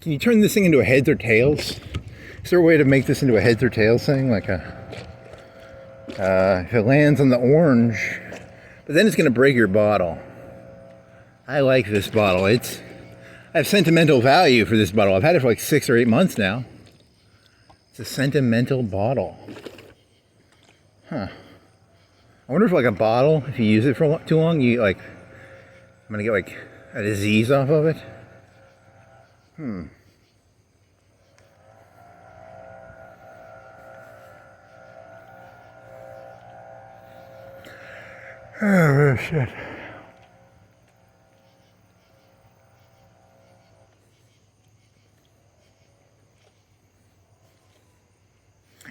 Speaker 1: Can you turn this thing into a heads or tails? Is there a way to make this into a heads or tails thing? Like if it lands on the orange, but then it's going to break your bottle. I like this bottle. I have sentimental value for this bottle. I've had it for like 6 or 8 months now. It's a sentimental bottle. I wonder if like a bottle, if you use it for too long, I'm going to get like a disease off of it. Oh, shit.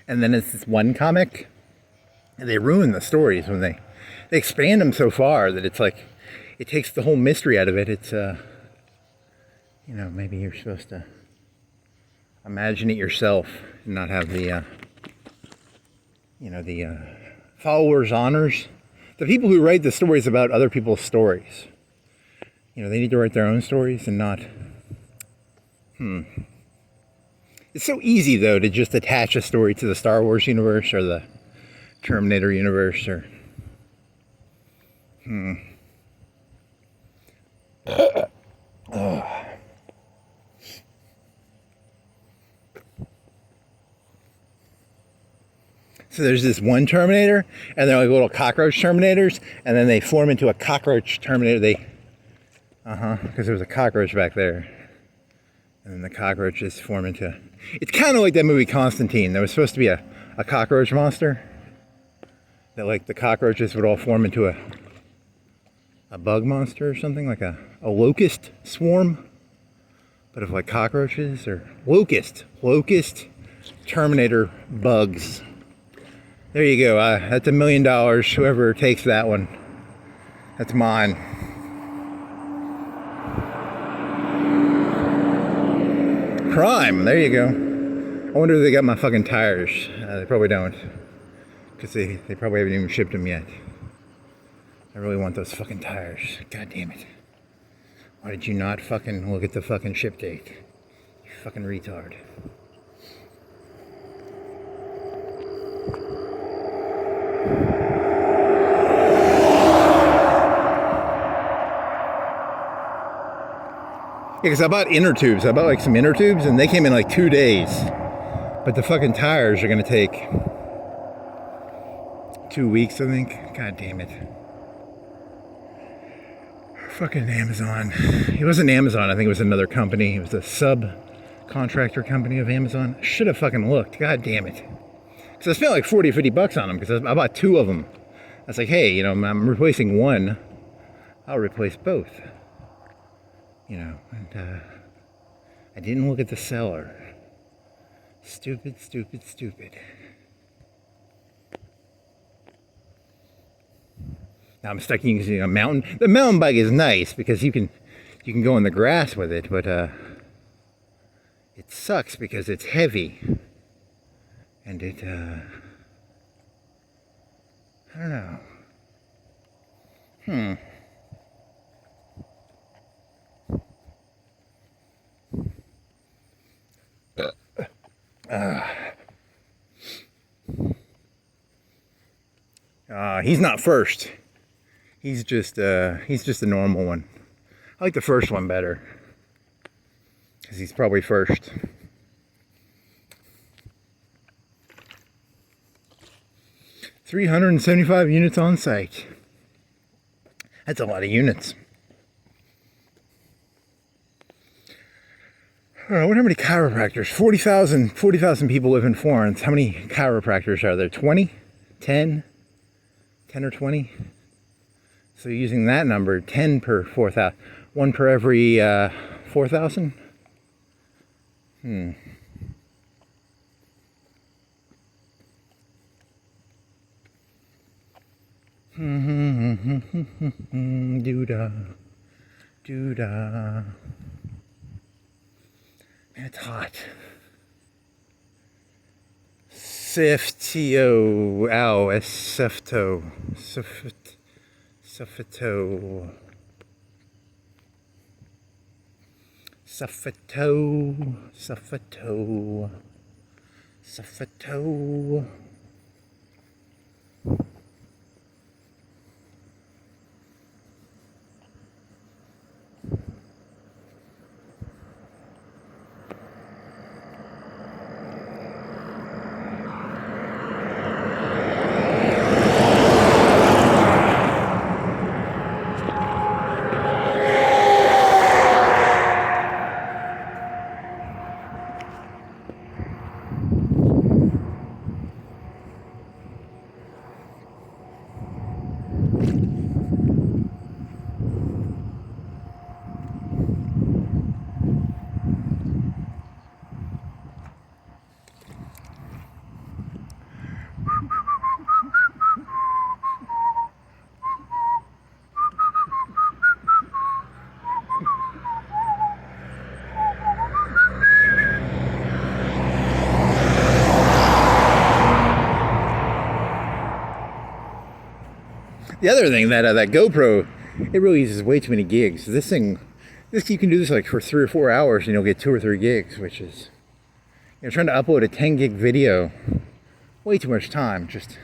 Speaker 1: And then it's this one comic, and they ruin the stories when they expand them so far that it's like, it takes the whole mystery out of it. It's, maybe you're supposed to imagine it yourself and not have the, the followers' honors. The people who write the stories about other people's stories, they need to write their own stories and not, It's so easy, though, to just attach a story to the Star Wars universe or the Terminator universe or, So there's this one Terminator, and they're like little cockroach Terminators, and then they form into a cockroach Terminator. Because there was a cockroach back there. And then the cockroaches form into... It's kind of like that movie Constantine. There was supposed to be a cockroach monster. that like the cockroaches would all form into a bug monster or something, like a locust swarm, but of like cockroaches or locust Terminator bugs. There you go. That's $1 million. Whoever takes that one, that's mine. Prime. There you go. I wonder if they got my fucking tires. They probably don't, because they probably haven't even shipped them yet. I really want those fucking tires. God damn it. Why did you not fucking look at the fucking ship date? You fucking retard. Yeah, because I bought inner tubes. I bought like some inner tubes and they came in like 2 days. But the fucking tires are going to take 2 weeks, I think. God damn it. Fucking Amazon. It wasn't Amazon. I think it was another company. It was a subcontractor company of Amazon. I should have fucking looked. God damn it. Because I spent like 40 or 50 bucks on them because I bought 2 of them. I was like, hey, you know, I'm replacing one. I'll replace both. You know, and I didn't look at the seller. Stupid. Now I'm stuck using a mountain. The mountain bike is nice because you can go in the grass with it, but it sucks because it's heavy. And it I don't know. He's not first. He's just a normal one. I like the first one better because he's probably first. $375 units on site. That's a lot of units. I wonder how many chiropractors. 40,000 people live in Florence. How many chiropractors are there? 20? 10? 10 or 20? So using that number, 10 per 4,000. 1 per every 4,000? Doo-dah. Doo-dah. Man, it's hot. Siftio. Ow. Sifto. Suffito. The other thing, that GoPro, it really uses way too many gigs. This you can do this like for 3 or 4 hours and you'll get 2 or 3 gigs, which is, you know, trying to upload a 10 gig video, way too much time. Just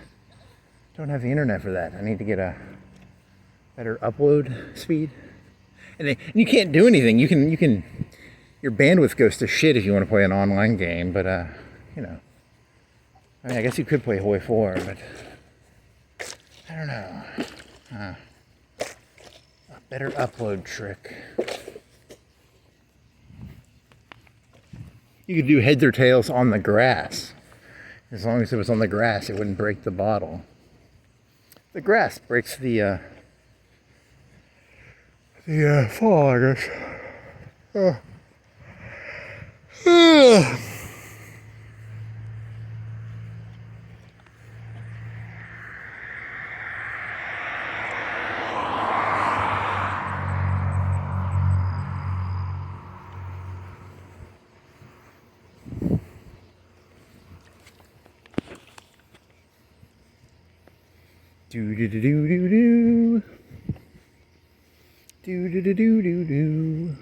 Speaker 1: don't have the internet for that. I need to get a better upload speed. And you can't do anything. You can, your bandwidth goes to shit if you want to play an online game, but you know, I mean, I guess you could play Hoi 4, but I don't know. A better upload trick. You could do heads or tails on the grass. As long as it was on the grass, it wouldn't break the bottle. The grass breaks the fall, I guess. Do do do do do do. Do do do do do do.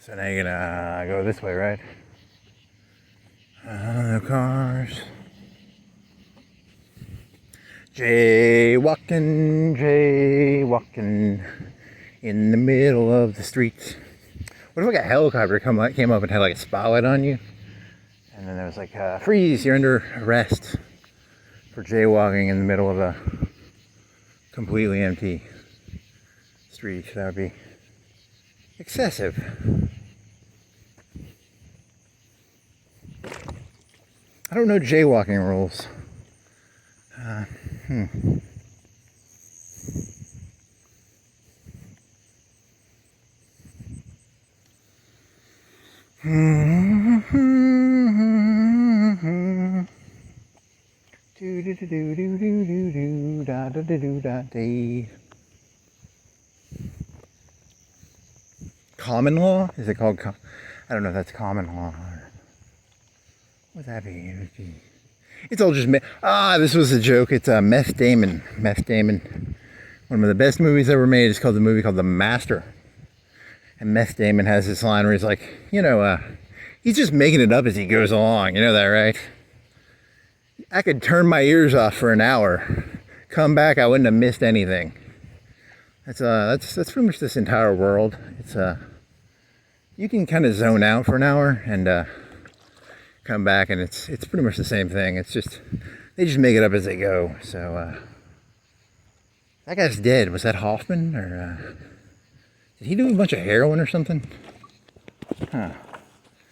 Speaker 1: So now you're gonna go this way, right? The cars. Jaywalking, jaywalking in the middle of the street. What if like a helicopter came up and had like a spotlight on you? And then there was like, freeze, you're under arrest for jaywalking in the middle of a completely empty street. That would be excessive. I don't know jaywalking rules. Do do do do do do do do da da da do da dee. Common law? Is it called? I don't know if that's common law. Or what's that be? It's all just this was a joke. It's Meth Damon. Meth Damon. One of the best movies ever made. It's called The Master. And Meth Damon has this line where he's like, he's just making it up as he goes along. You know that, right? I could turn my ears off for an hour, come back, I wouldn't have missed anything. That's pretty much this entire world. It's you can kind of zone out for an hour and come back, and it's pretty much the same thing. It's just they just make it up as they go. So that guy's dead. Was that Hoffman, or did he do a bunch of heroin or something? Huh.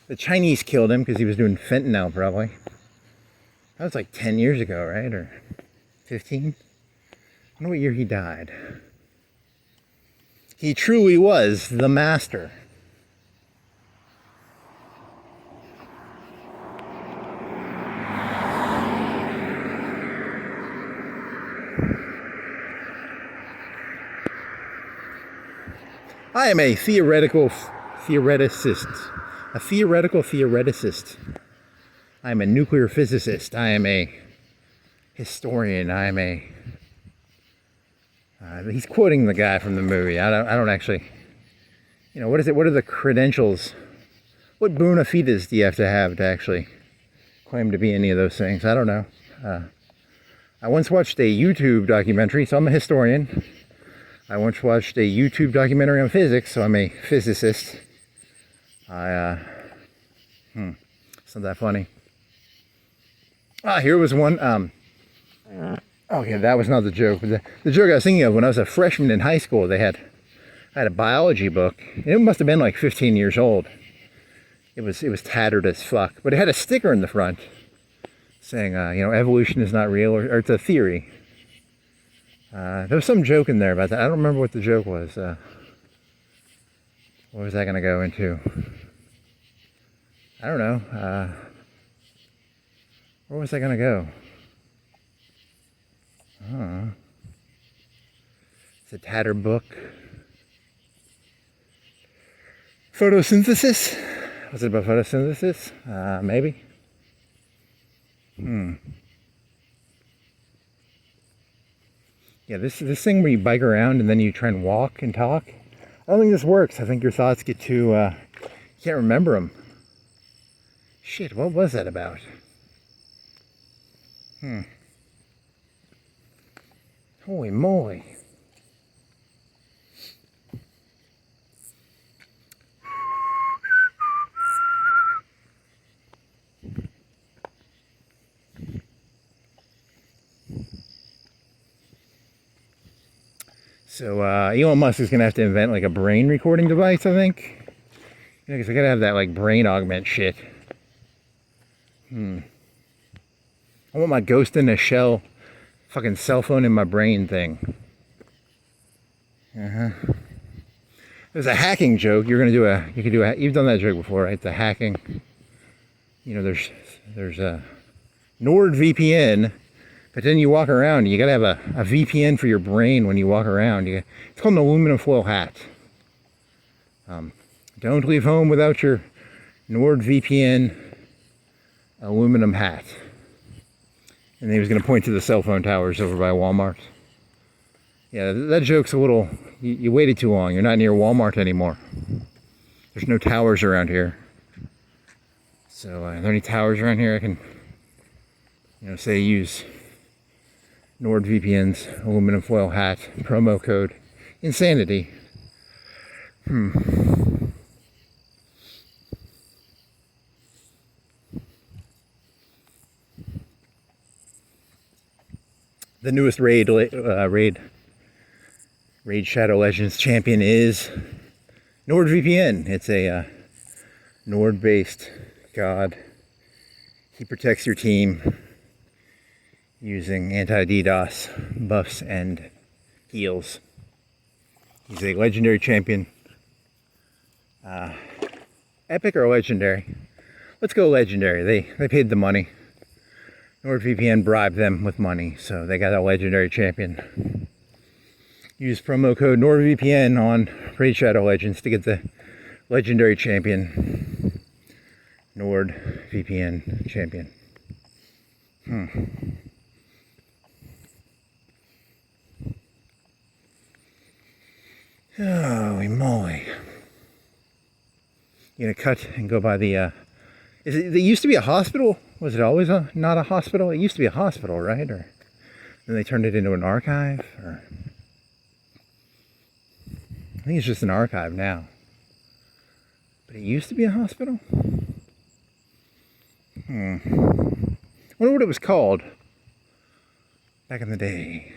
Speaker 1: The Chinese killed him because he was doing fentanyl, probably. That was like 10 years ago, right? Or 15? I wonder what year he died. He truly was the master. I am a theoretical theoreticist. A theoretical theoreticist. I am a nuclear physicist. I am a historian. I am a... he's quoting the guy from the movie. I don't actually... what is it? What are the credentials? What bona fides do you have to actually claim to be any of those things? I don't know. I once watched a YouTube documentary, so I'm a historian. I once watched a YouTube documentary on physics, so I'm a physicist. It's not that funny. Here was one. Okay, that was not the joke. The joke I was thinking of, when I was a freshman in high school, I had a biology book. It must have been like 15 years old. It was tattered as fuck, but it had a sticker in the front saying, evolution is not real, or it's a theory. There was some joke in there about that. I don't remember what the joke was. What was that going to go into? I don't know. Where was that going to go? It's a tattered book. Photosynthesis? Was it about photosynthesis? Maybe. Yeah, this thing where you bike around and then you try and walk and talk. I don't think this works. I think your thoughts get too, you can't remember them. Shit, what was that about? Holy moly. So Elon Musk is gonna have to invent like a brain recording device, I think. Because I gotta have that like brain augment shit. I want my ghost in a shell fucking cell phone in my brain thing. There's a hacking joke. You've done that joke before, right? The hacking. There's a NordVPN. But then you walk around, you gotta have a VPN for your brain when you walk around. It's called an aluminum foil hat. Don't leave home without your NordVPN aluminum hat. And he was gonna point to the cell phone towers over by Walmart. Yeah, that joke's a little, you waited too long. You're not near Walmart anymore. There's no towers around here. So are there any towers around here I can, say use NordVPN's aluminum foil hat, promo code insanity. The newest Raid Shadow Legends champion is NordVPN. It's a Nord-based god. He protects your team using anti-DDoS buffs and heals. He's a legendary champion. Epic or legendary? Let's go legendary. They paid the money. NordVPN bribed them with money, so they got a legendary champion. Use promo code NordVPN on Raid Shadow Legends to get the legendary champion. NordVPN champion. Holy moly. You're gonna cut and go by the, it used to be a hospital? Was it always not a hospital? It used to be a hospital, right? Or then they turned it into an archive? Or I think it's just an archive now. But it used to be a hospital? I wonder what it was called back in the day.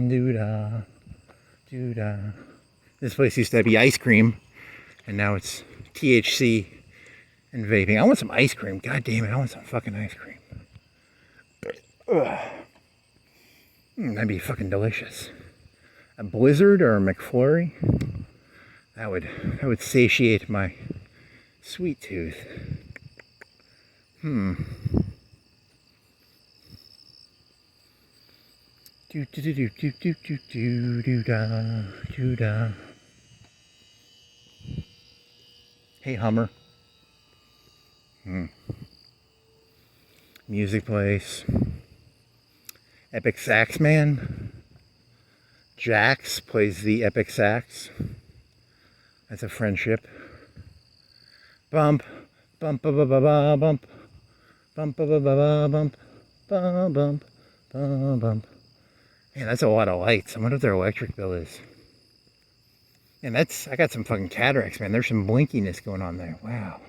Speaker 1: Doo-dah, doo-dah. This place used to be ice cream, and now it's THC and vaping. I want some ice cream. God damn it, I want some fucking ice cream. That'd be fucking delicious. A Blizzard or a McFlurry? That would satiate my sweet tooth. Do do do do do do do do do da do da. Hey Hummer. Music place. Epic Sax Man. Jax plays the epic sax. That's a friendship. Bump, bump, ba ba ba ba, bump, bump, ba ba ba ba, bump, bump, bump, bump, bump. Man, that's a lot of lights. I wonder what their electric bill is. And I got some fucking cataracts, man. There's some blinkiness going on there. Wow.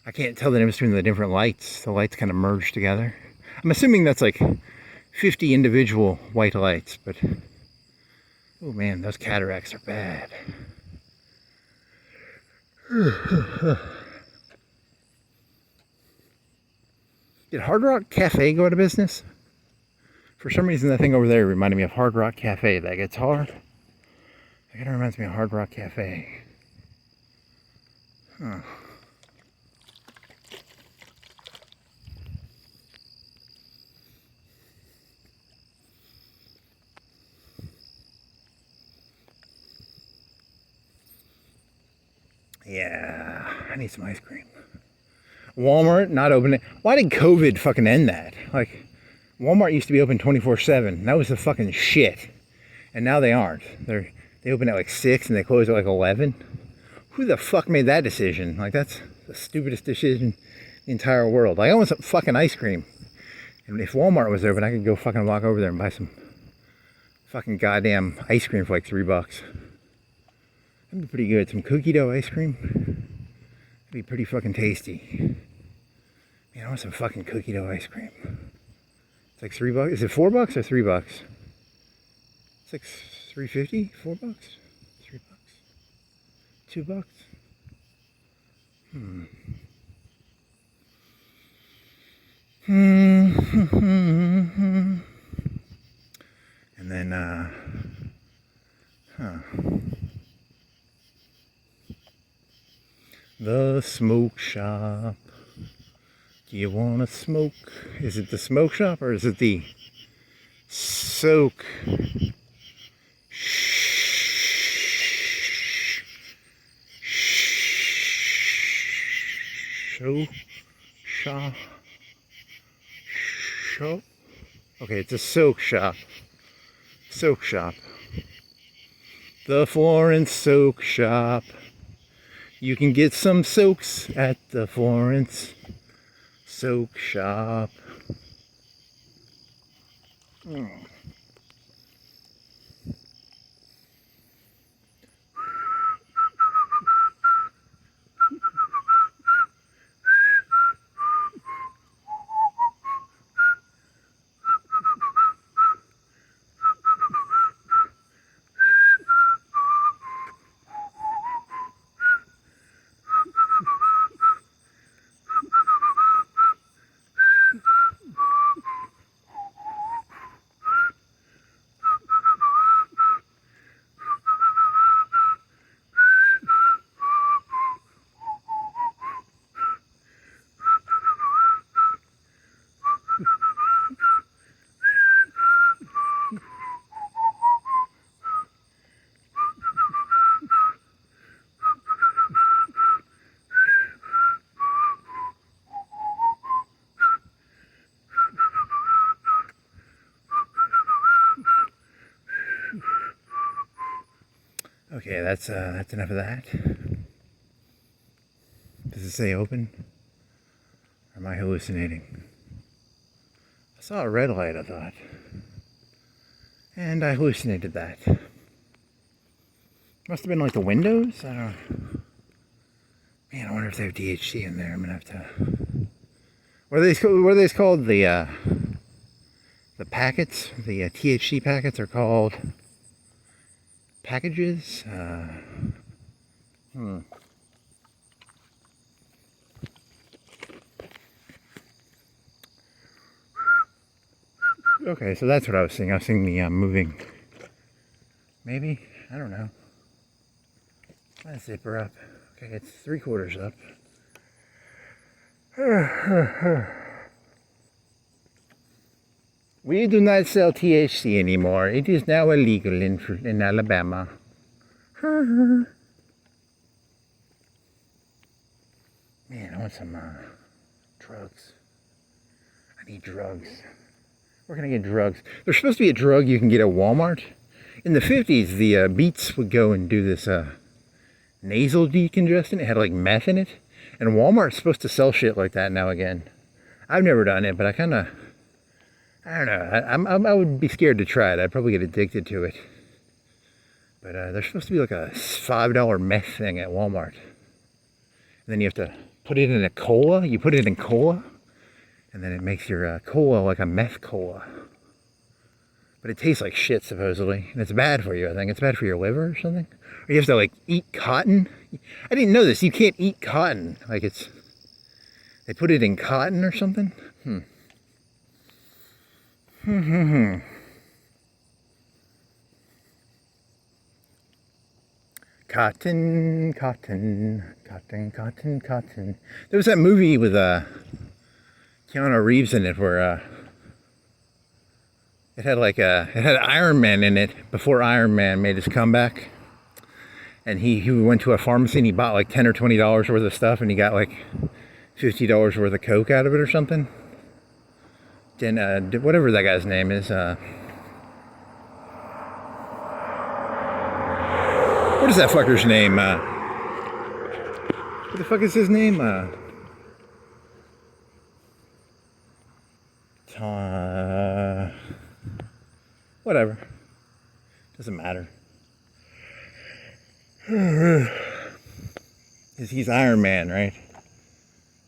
Speaker 1: I can't tell the difference between the different lights. The lights kind of merge together. I'm assuming that's like 50 individual white lights, but oh man, those cataracts are bad. Did Hard Rock Cafe go out of business? For some reason, that thing over there reminded me of Hard Rock Cafe. That guitar, that kind of reminds me of Hard Rock Cafe. Huh. Yeah, I need some ice cream. Walmart not open. Why did COVID fucking end that? Like, Walmart used to be open 24/7. That was the fucking shit. And now they aren't. They open at like 6 and they close at like 11. Who the fuck made that decision? Like, that's the stupidest decision in the entire world. Like, I want some fucking ice cream. And if Walmart was open, I could go fucking walk over there and buy some fucking goddamn ice cream for like $3. That'd be pretty good. Some cookie dough ice cream. That'd be pretty fucking tasty. Man, I want some fucking cookie dough ice cream. It's like $3. Is it $4 or $3? It's like $3.50? $4? $3? $2? And then, the smoke shop. Do you want to smoke? Is it the smoke shop or is it the soak? Show shop. Show. Okay, it's a soak shop. Soak shop. The Florence Soak Shop. You can get some soaks at the Florence Soak Shop. Okay, that's enough of that. Does it say open? Or am I hallucinating? I saw a red light, I thought. And I hallucinated that. Must have been like the windows? I don't know. Man, I wonder if they have DHC in there. I'm gonna have to. What are these called? The packets? The THC packets are called packages? Okay, so that's what I was seeing. I was seeing the moving. Maybe? I don't know. Let's zip her up. Okay, it's 3/4 up. We do not sell THC anymore. It is now illegal in Alabama. Man, I want some drugs. I need drugs. Where can I get drugs? There's supposed to be a drug you can get at Walmart. In the 50s, the Beats would go and do this nasal decongestant. It had like meth in it. And Walmart's supposed to sell shit like that now again. I've never done it, but I don't know. I would be scared to try it. I'd probably get addicted to it. But there's supposed to be like a $5 meth thing at Walmart. And then you have to put it in a cola. You put it in cola. And then it makes your cola like a meth cola. But it tastes like shit, supposedly. And it's bad for you, I think. It's bad for your liver or something. Or you have to, like, eat cotton. I didn't know this. You can't eat cotton. Like, they put it in cotton or something? Cotton, cotton, cotton, cotton, cotton. There was that movie with Keanu Reeves in it where it had Iron Man in it before Iron Man made his comeback. And he went to a pharmacy and he bought like $10 or $20 worth of stuff and he got like $50 worth of Coke out of it or something. Then whatever that guy's name is. What is that fucker's name? What the fuck is his name? Whatever. Doesn't matter. He's Iron Man, right?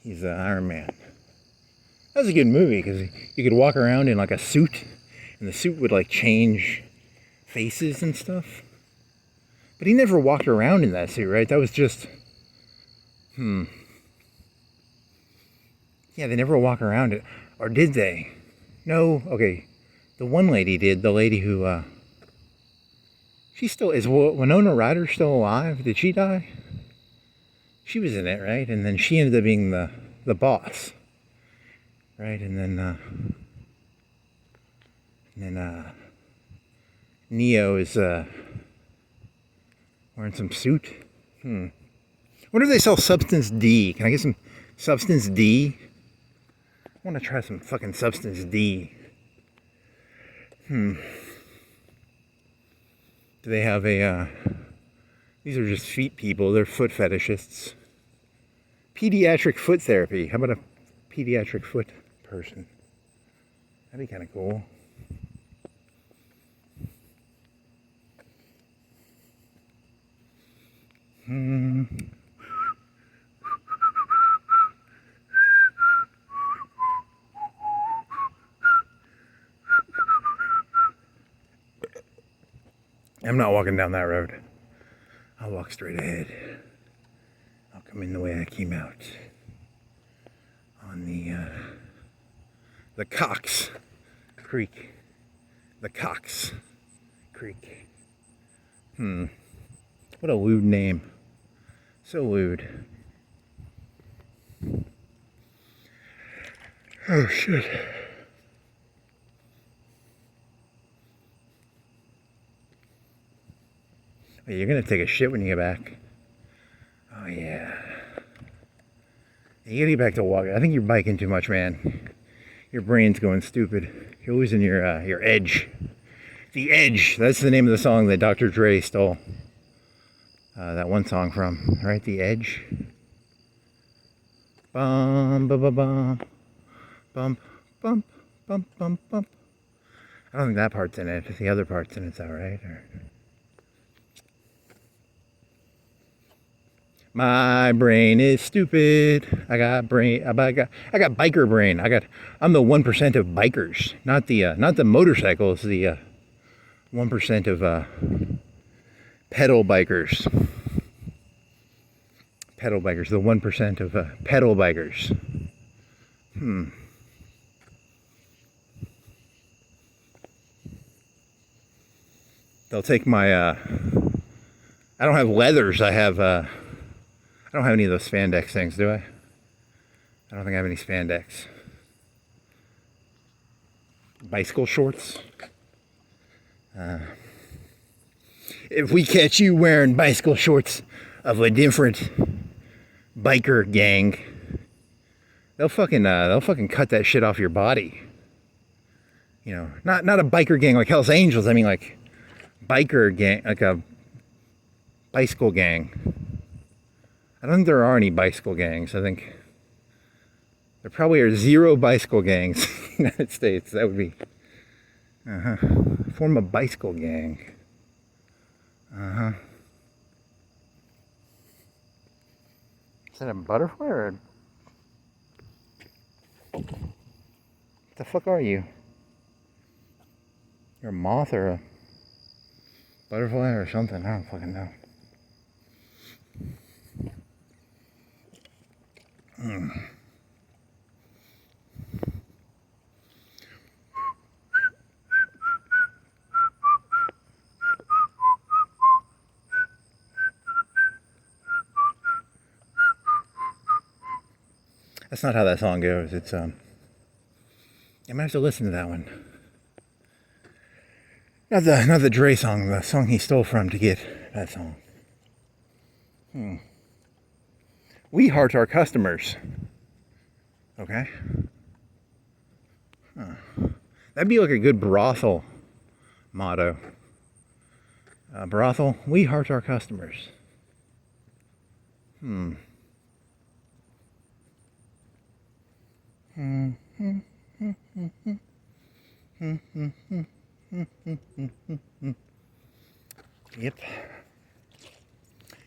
Speaker 1: He's Iron Man. That was a good movie because you could walk around in like a suit and the suit would like change faces and stuff. But he never walked around in that suit, right? That was just... Yeah, they never walk around it. Or did they? No, okay. The one lady did. The lady who, she still... Is Winona Ryder still alive? Did she die? She was in it, right? And then she ended up being the boss. Right? And then Neo is, wearing some suit. Wonder if they sell Substance D. Can I get some Substance D? I want to try some fucking Substance D. Do they have a, these are just feet people. They're foot fetishists. Pediatric foot therapy. How about a pediatric foot person? That'd be kind of cool. I'm not walking down that road. I'll walk straight ahead. I'll come in the way I came out. On the Cox Creek. The Cox Creek. What a lewd name. So lewd. Oh shit. Wait, you're gonna take a shit when you get back. Oh yeah. You gotta get back to walking. I think you're biking too much, man. Your brain's going stupid. You're losing your edge. The Edge. That's the name of the song that Dr. Dre stole. That one song from, right? The Edge. Bum, bum, bum, bum. Bump, bump, bump, bump, bump. I don't think that part's in it. The other part's in it's alright. My brain is stupid. I got biker brain. I'm the 1% of bikers, not the motorcycles. The 1% of pedal bikers. Pedal bikers. The 1% of pedal bikers. They'll take my. I don't have leathers. I don't have any of those spandex things, do I? I don't think I have any spandex. Bicycle shorts. If we catch you wearing bicycle shorts of a different biker gang, they'll fucking cut that shit off your body. You know, not a biker gang like Hell's Angels. I mean like biker gang, like a bicycle gang. I don't think there are any bicycle gangs. I think there probably are 0 bicycle gangs in the United States. That would be, form a bicycle gang. Is that a butterfly or a... What the fuck are you? You're a moth or a butterfly or something? I don't fucking know. That's not how that song goes. It's I might have to listen to that one. Not the Dre song, the song he stole from to get that song. We heart our customers. Okay. That'd be like a good brothel motto. Brothel, we heart our customers. Yep.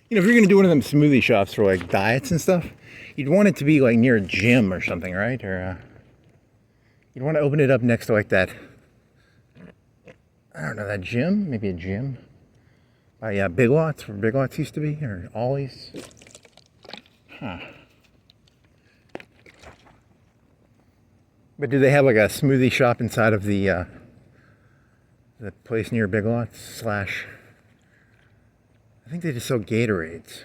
Speaker 1: You know, if you're going to do one of them smoothie shops for like diets and stuff, you'd want it to be like near a gym or something, right? Or you'd want to open it up next to like that, I don't know, that gym? Maybe a gym? Yeah, Big Lots, where Big Lots used to be, or Ollie's. But do they have like a smoothie shop inside of the place near Big Lots slash... I think they just sell Gatorades.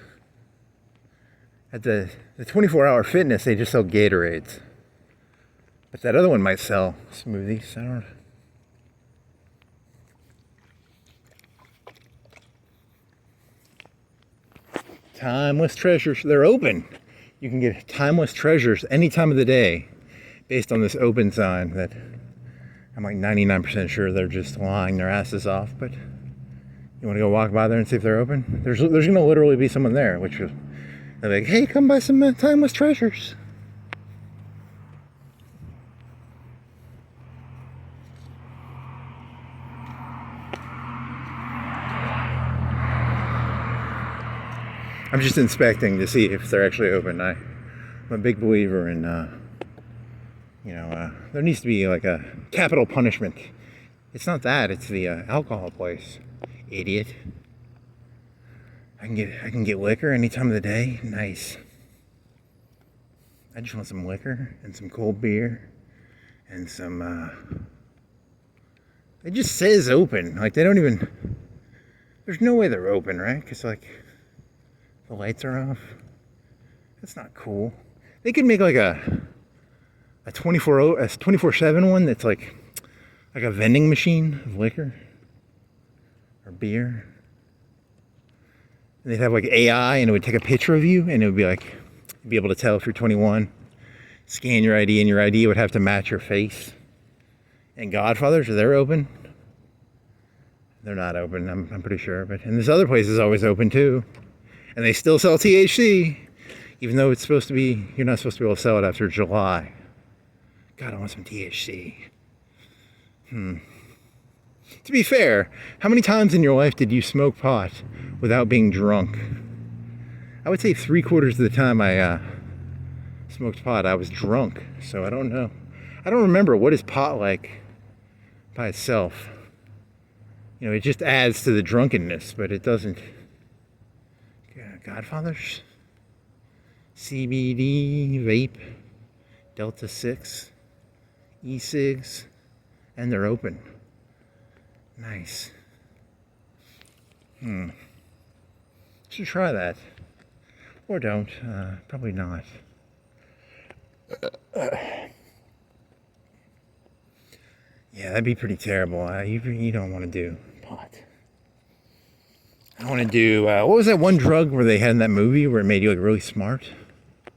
Speaker 1: At the 24-hour fitness, they just sell Gatorades. But that other one might sell smoothies. I don't know. Timeless treasures. They're open. You can get timeless treasures any time of the day based on this open sign that I'm like 99% sure they're just lying their asses off. But you want to go walk by there and see if they're open? There's going to literally be someone there, which is, they're like, hey, come buy some timeless treasures. I'm just inspecting to see if they're actually open. I'm a big believer in, there needs to be like a capital punishment. It's not that, it's the alcohol place. Idiot. I can get liquor any time of the day. Nice. I just want some liquor and some cold beer and some it just says open. Like they don't even, there's no way they're open, right? Because like the lights are off. That's not cool. They could make like a 24/7 one that's like a vending machine of liquor or beer. And they'd have like AI and it would take a picture of you and it would be like, you'd be able to tell if you're 21, scan your ID and your ID would have to match your face. And Godfathers, are they open? They're not open, I'm pretty sure. And this other place is always open too. And they still sell THC, even though it's supposed to be, you're not supposed to be able to sell it after July. God, I want some THC. To be fair, how many times in your life did you smoke pot without being drunk? I would say 3/4 of the time I smoked pot, I was drunk. So I don't know. I don't remember what is pot like by itself. You know, it just adds to the drunkenness, but it doesn't. Godfathers, CBD, vape, Delta 6, e-cigs, and they're open. Nice. Should try that. Or don't. Probably not. Yeah, that'd be pretty terrible. You don't want to do pot. I want to do, what was that one drug where they had in that movie where it made you look really smart? How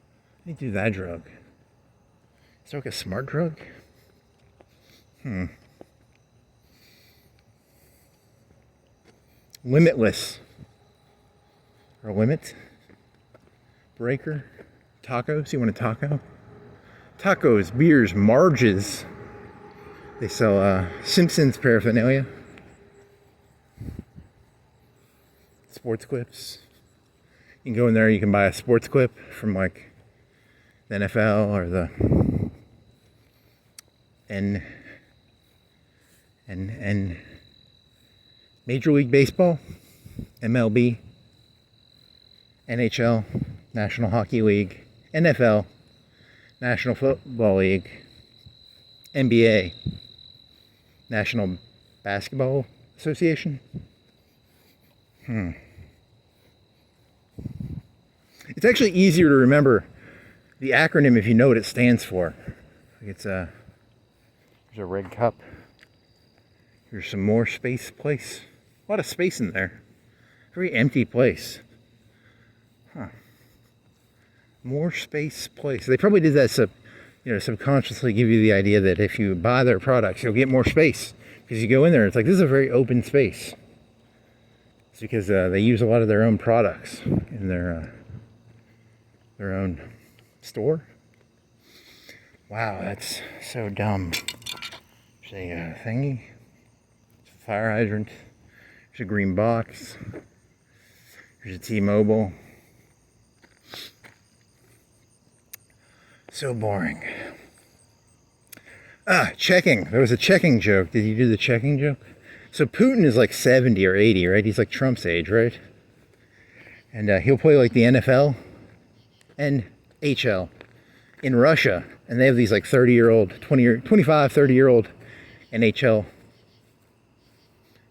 Speaker 1: do you do that drug? Is there like a smart drug? Limitless. Or limit? Breaker. Tacos. You want a taco? Tacos, beers, Marges. They sell Simpsons paraphernalia. Sports clips. You can go in there, you can buy a sports clip from like the NFL or the N Major League Baseball, MLB, NHL, National Hockey League, NFL, National Football League, NBA, National Basketball Association. It's actually easier to remember the acronym if you know what it stands for. It's there's a red cup. Here's some more space place. A lot of space in there. Very empty place. More space place. They probably did that subconsciously give you the idea that if you buy their products, you'll get more space. Because you go in there, it's like, this is a very open space. It's because they use a lot of their own products in their own store. Wow, that's so dumb. There's a thingy. It's a fire hydrant. There's a green box. There's a T-Mobile. So boring. Checking. There was a checking joke. Did you do the checking joke? So Putin is like 70 or 80, right? He's like Trump's age, right? And he'll play like the NFL and HL in Russia. And they have these like 30-year-old, 25, 30-year-old NHL,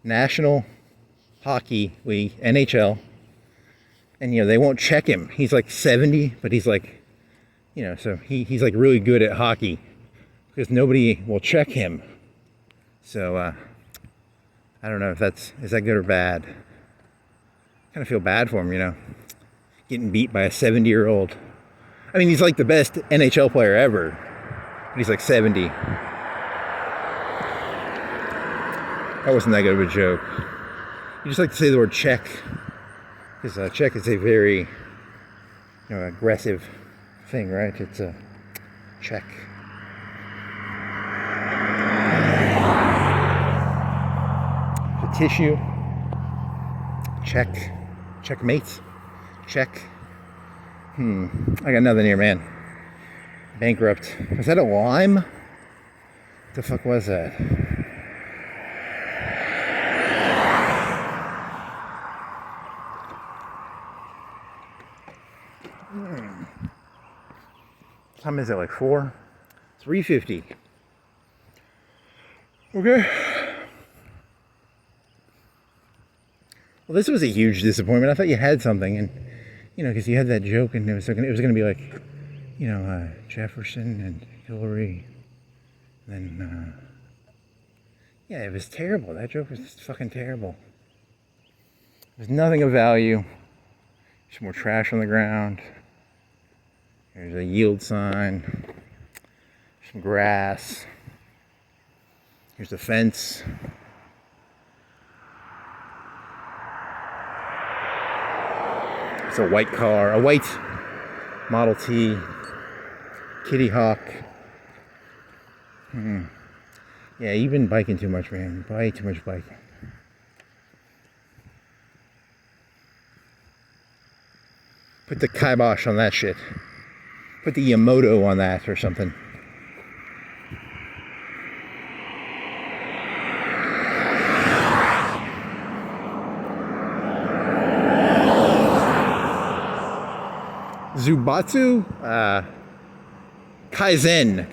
Speaker 1: National Hockey League, NHL. And, they won't check him. He's like 70, but he's like, so he's like really good at hockey because nobody will check him. So, I don't know if is that good or bad? Kind of feel bad for him, getting beat by a 70-year-old. I mean, he's like the best NHL player ever, but he's like 70. That wasn't that good of a joke. You just like to say the word check, because check is a very, aggressive thing, right? It's a check. The tissue. Check. Checkmate. Check. I got nothing here, man. Bankrupt. Was that a lime? What the fuck was that? What time is it? Like 4? 3:50. Okay. Well, this was a huge disappointment. I thought you had something, and because you had that joke, and it was gonna be like, Jefferson and Hillary. And then, yeah, it was terrible. That joke was just fucking terrible. There's nothing of value. There's more trash on the ground. There's a yield sign. Some grass. Here's a fence. It's a white car, a white Model T, Kitty Hawk. Yeah, you've been biking too much, man. Way too much biking. Put the kibosh on that shit. Put the Yamoto on that or something. Zubatsu, Kaizen,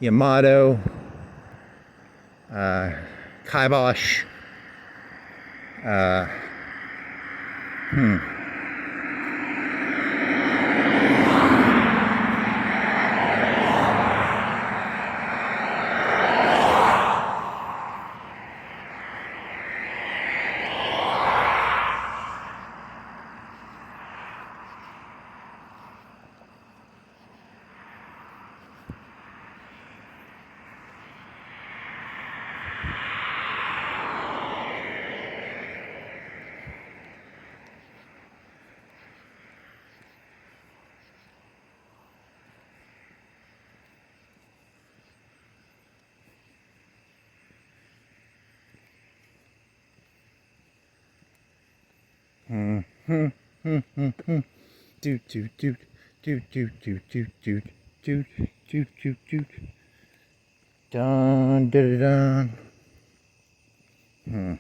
Speaker 1: Yamato, kibosh, Hmm. Hmm. Hmm. Hmm. Hmm. Doot doot doot doot doot doot doot doot doot doot doot doot. Dun dun dun. Hmm.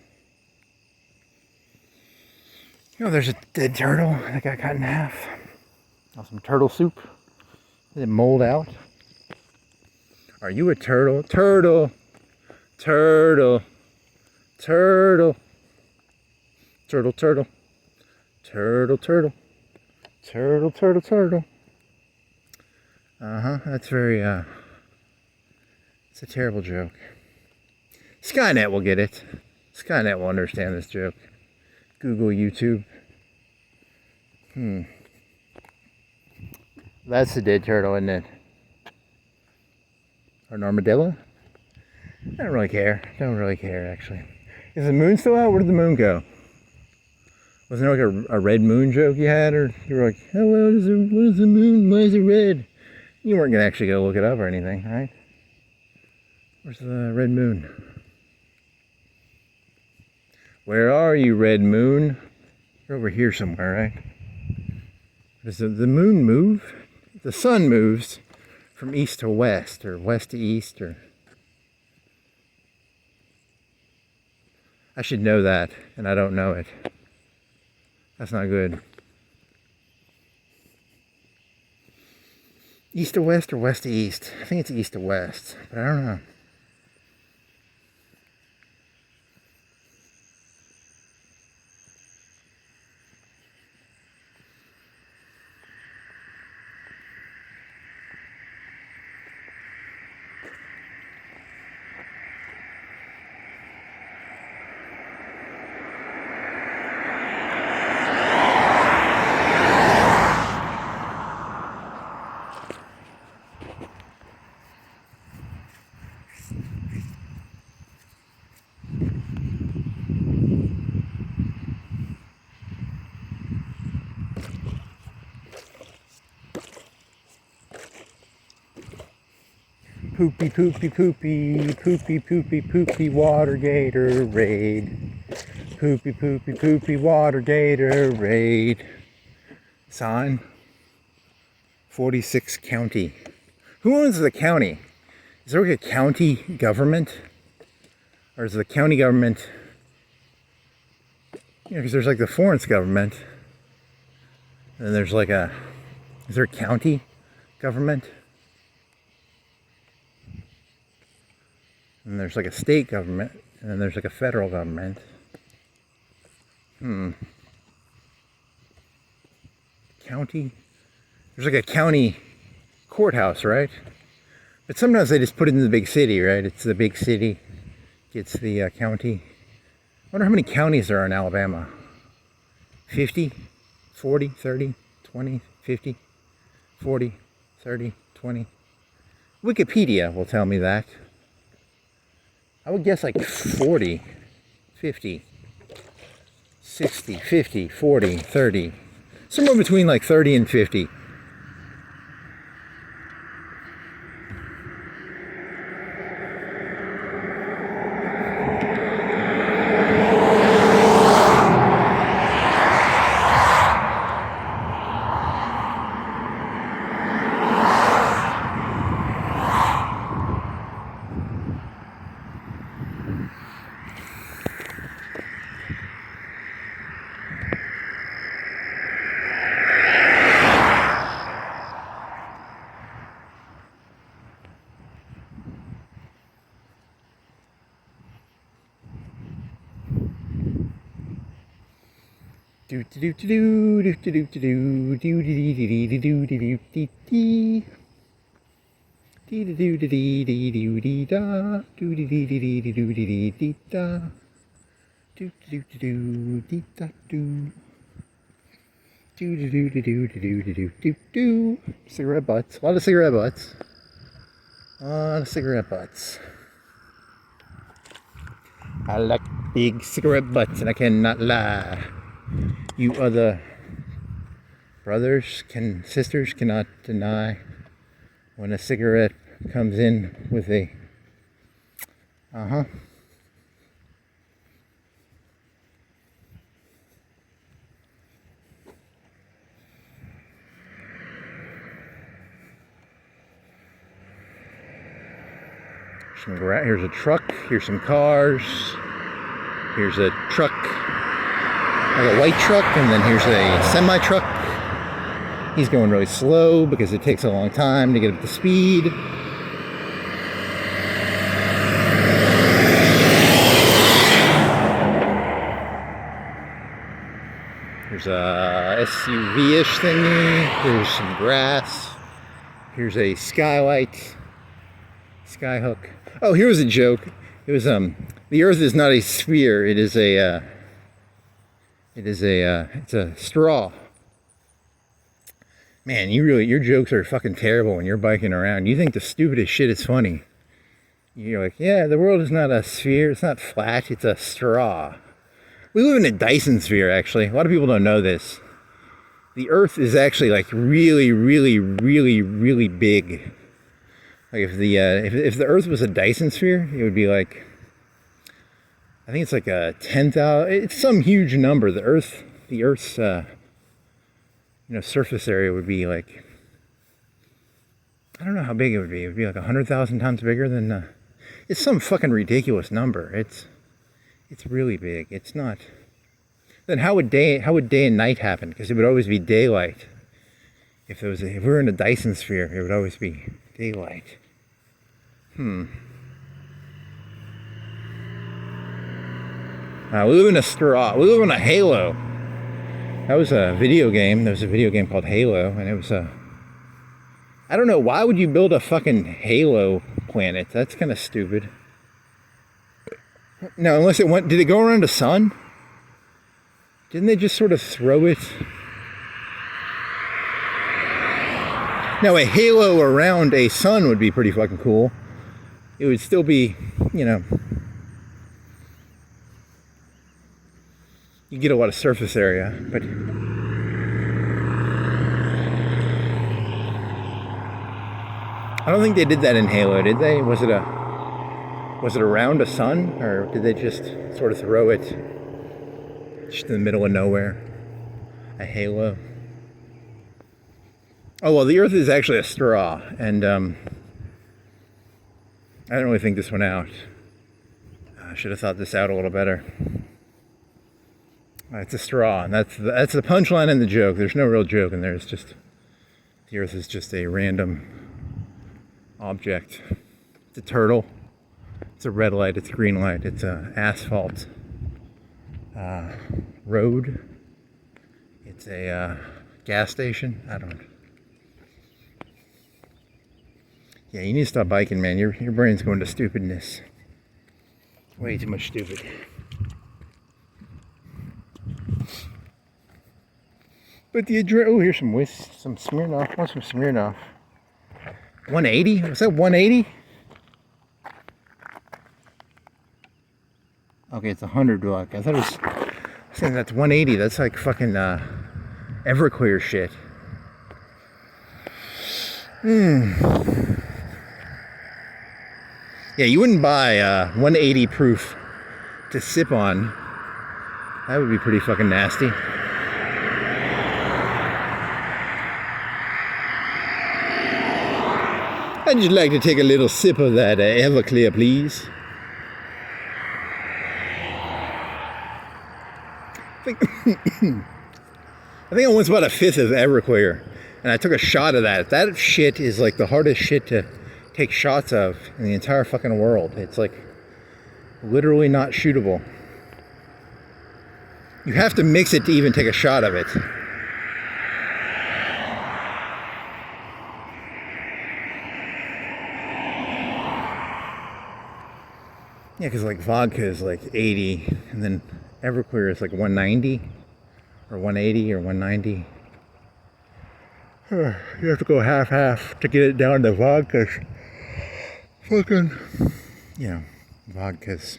Speaker 1: Oh, there's a dead turtle that got cut in half. Oh, some turtle soup. Did it mold out? Are you a turtle? Turtle. Turtle. Turtle. Turtle. Turtle. Turtle. Turtle. Turtle. Turtle. Turtle. That's very, it's a terrible joke. Skynet will get it. Skynet will understand this joke. Google, YouTube. That's the dead turtle, isn't it? Or an armadillo? I don't really care. Don't really care, actually. Is the moon still out? Where did the moon go? Wasn't there like a red moon joke you had? Or you were like, oh, what is the moon? Why is it red? You weren't going to actually go look it up or anything, right? Where's the red moon? Where are you, red moon? You're over here somewhere, right? Does the moon move? The sun moves from east to west, or west to east, or... I should know that, and I don't know it. That's not good. East to west or west to east? I think it's east to west, but I don't know. Poopy, poopy, poopy, poopy, poopy, poopy, water gator raid. Poopy, poopy, poopy, water gator raid. Sign. 46 county. Who owns the county? Is there like a county government? Or is the county government... You know, because there's like the Florence government. And then there's like a... Is there a county government? And there's like a state government, and then there's like a federal government. County? There's like a county courthouse, right? But sometimes they just put it in the big city, right? It's the big city gets the county. I wonder how many counties there are in Alabama. 50? 40? 30? 20? 50? 40? 30? 20? Wikipedia will tell me that. I would guess like 40, 50, 60, 50, 40, 30. Somewhere between like 30 and 50. Do do do do do do do do do do do do do do do dee do do dee dee do dee da do dee dee dee dee do dee dee da do do do do dee da do do do do do do do do do do do. Cigarette butts. A lot of cigarette butts. A lot of cigarette butts. I like big cigarette butts, and I cannot lie. You other brothers sisters cannot deny when a cigarette comes in with a Here's a truck. Here's some cars. Here's a truck, like a white truck, and then here's a semi-truck. He's going really slow because it takes a long time to get up to speed. There's a SUV-ish thingy. Here's some grass. Here's a skylight. Skyhook. Oh, here was a joke. It was the Earth is not a sphere. It's a straw. Man, your jokes are fucking terrible when you're biking around. You think the stupidest shit is funny. You're like, yeah, the world is not a sphere. It's not flat. It's a straw. We live in a Dyson sphere, actually. A lot of people don't know this. The Earth is actually like really, really, really, really big. Like if the Earth was a Dyson sphere, it would be like, I think it's like a 10,000. It's some huge number. The Earth's surface area would be like, I don't know how big it would be. It would be like 100,000 times bigger than. It's some fucking ridiculous number. It's really big. It's not. Then how would day and night happen? Because it would always be daylight. If we were in a Dyson sphere, it would always be daylight. We live in a straw. We live in a halo. That was a video game. There was a video game called Halo, and it was I don't know, why would you build a fucking Halo planet? That's kind of stupid. No, unless did it go around the sun? Didn't they just sort of throw it? Now, a halo around a sun would be pretty fucking cool. It would still be, you get a lot of surface area, but I don't think they did that in Halo, did they? Was it around a sun, or did they just sort of throw it just in the middle of nowhere? A halo. Oh, well, the Earth is actually a straw, and I didn't really think this one out. I should have thought this out a little better. It's a straw, and that's the punchline in the joke. There's no real joke in there. It's just the Earth is just a random object. It's a turtle. It's a red light. It's a green light. It's a asphalt road. It's a gas station. I don't know. Yeah, you need to stop biking, man. Your brain's going to stupidness. Way too much stupid. But the here's some Smirnoff. Want some Smirnoff? 180? Was that 180? Okay, it's $100. I thought it was saying that's 180. That's like fucking Everclear shit. Yeah, you wouldn't buy 180 proof to sip on. That would be pretty fucking nasty. I'd just like to take a little sip of that Everclear, please. I think I once bought a fifth of Everclear, and I took a shot of that. That shit is like the hardest shit to take shots of in the entire fucking world. It's like literally not shootable. You have to mix it to even take a shot of it. Yeah, because like vodka is like 80, and then Everclear is like 190, or 180, or 190. You have to go half-half to get it down to vodka's fucking, vodka's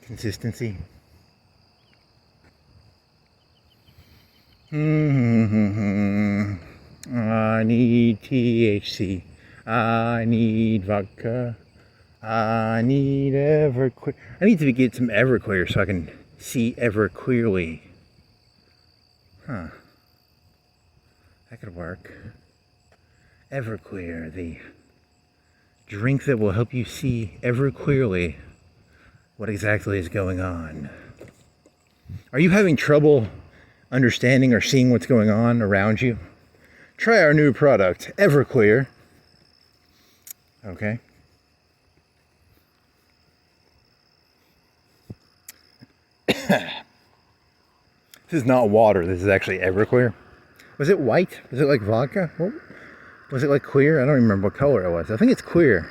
Speaker 1: consistency. I need THC. I need vodka. I need Everclear. I need to get some Everclear so I can see ever clearly. Huh. That could work. Everclear, the drink that will help you see ever clearly what exactly is going on. Are you having trouble understanding or seeing what's going on around you? Try our new product, Everclear. Okay. This is not water. This is actually Everclear. Was it white? Was it like vodka? What? Was it like clear? I don't remember what color it was. I think it's clear.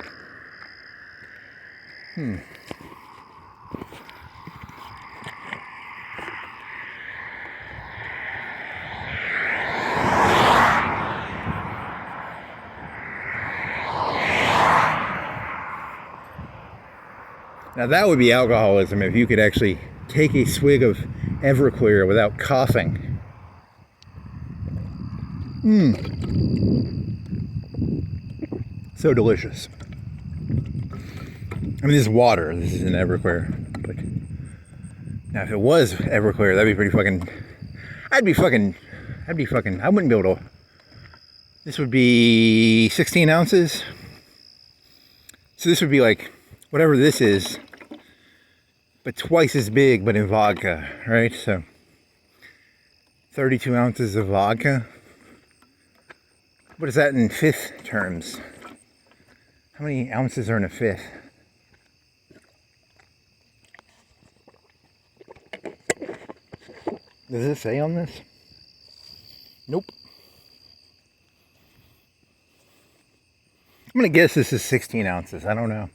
Speaker 1: Now that would be alcoholism if you could actually take a swig of Everclear without coughing. So delicious. I mean, this is water. This isn't Everclear. But now, if it was Everclear, that'd be pretty fucking. I wouldn't be able to. This would be 16 ounces. So this would be like whatever this is, but twice as big, but in vodka, right? So 32 ounces of vodka. What is that in fifth terms? How many ounces are in a fifth? Does it say on this? Nope. I'm gonna guess this is 16 ounces. I don't know.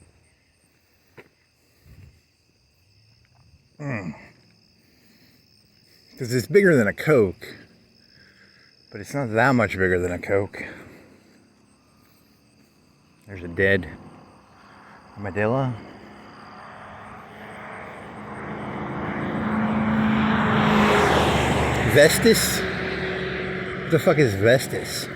Speaker 1: Because it's bigger than a Coke, but it's not that much bigger than a Coke. There's a dead armadillo. Vestis? What the fuck is Vestis?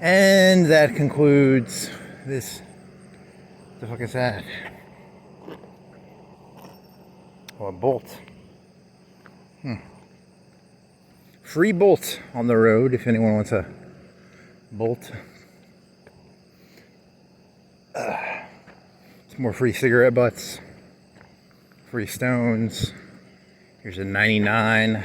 Speaker 1: And that concludes this. What the fuck is that? Oh, a bolt. Free bolt on the road if anyone wants a bolt. Some more free cigarette butts. Free stones. Here's a 99.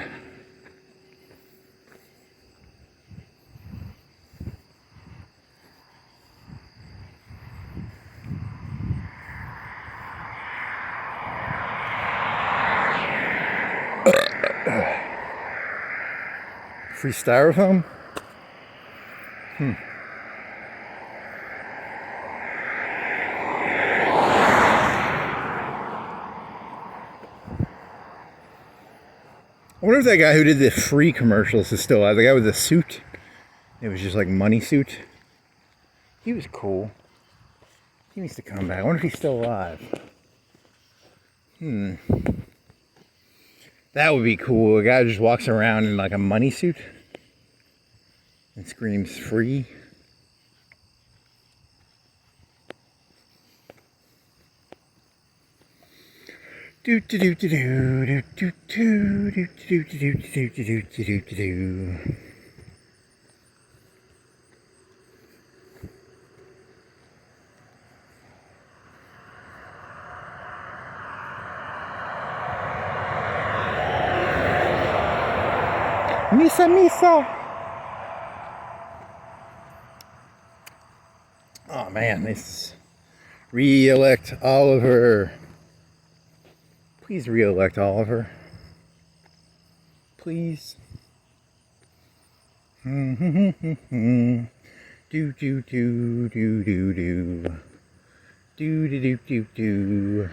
Speaker 1: Free styrofoam? I wonder if that guy who did the free commercials is still alive. The guy with the suit. It was just like money suit. He was cool. He needs to come back. I wonder if he's still alive. That would be cool. A guy who just walks around in like a money suit and screams free. Do do do do do do do do do do do do do do do. Misa, misa. Oh man, this re-elect Oliver. Please re-elect Oliver. Please. Do do do do do do do do do do do.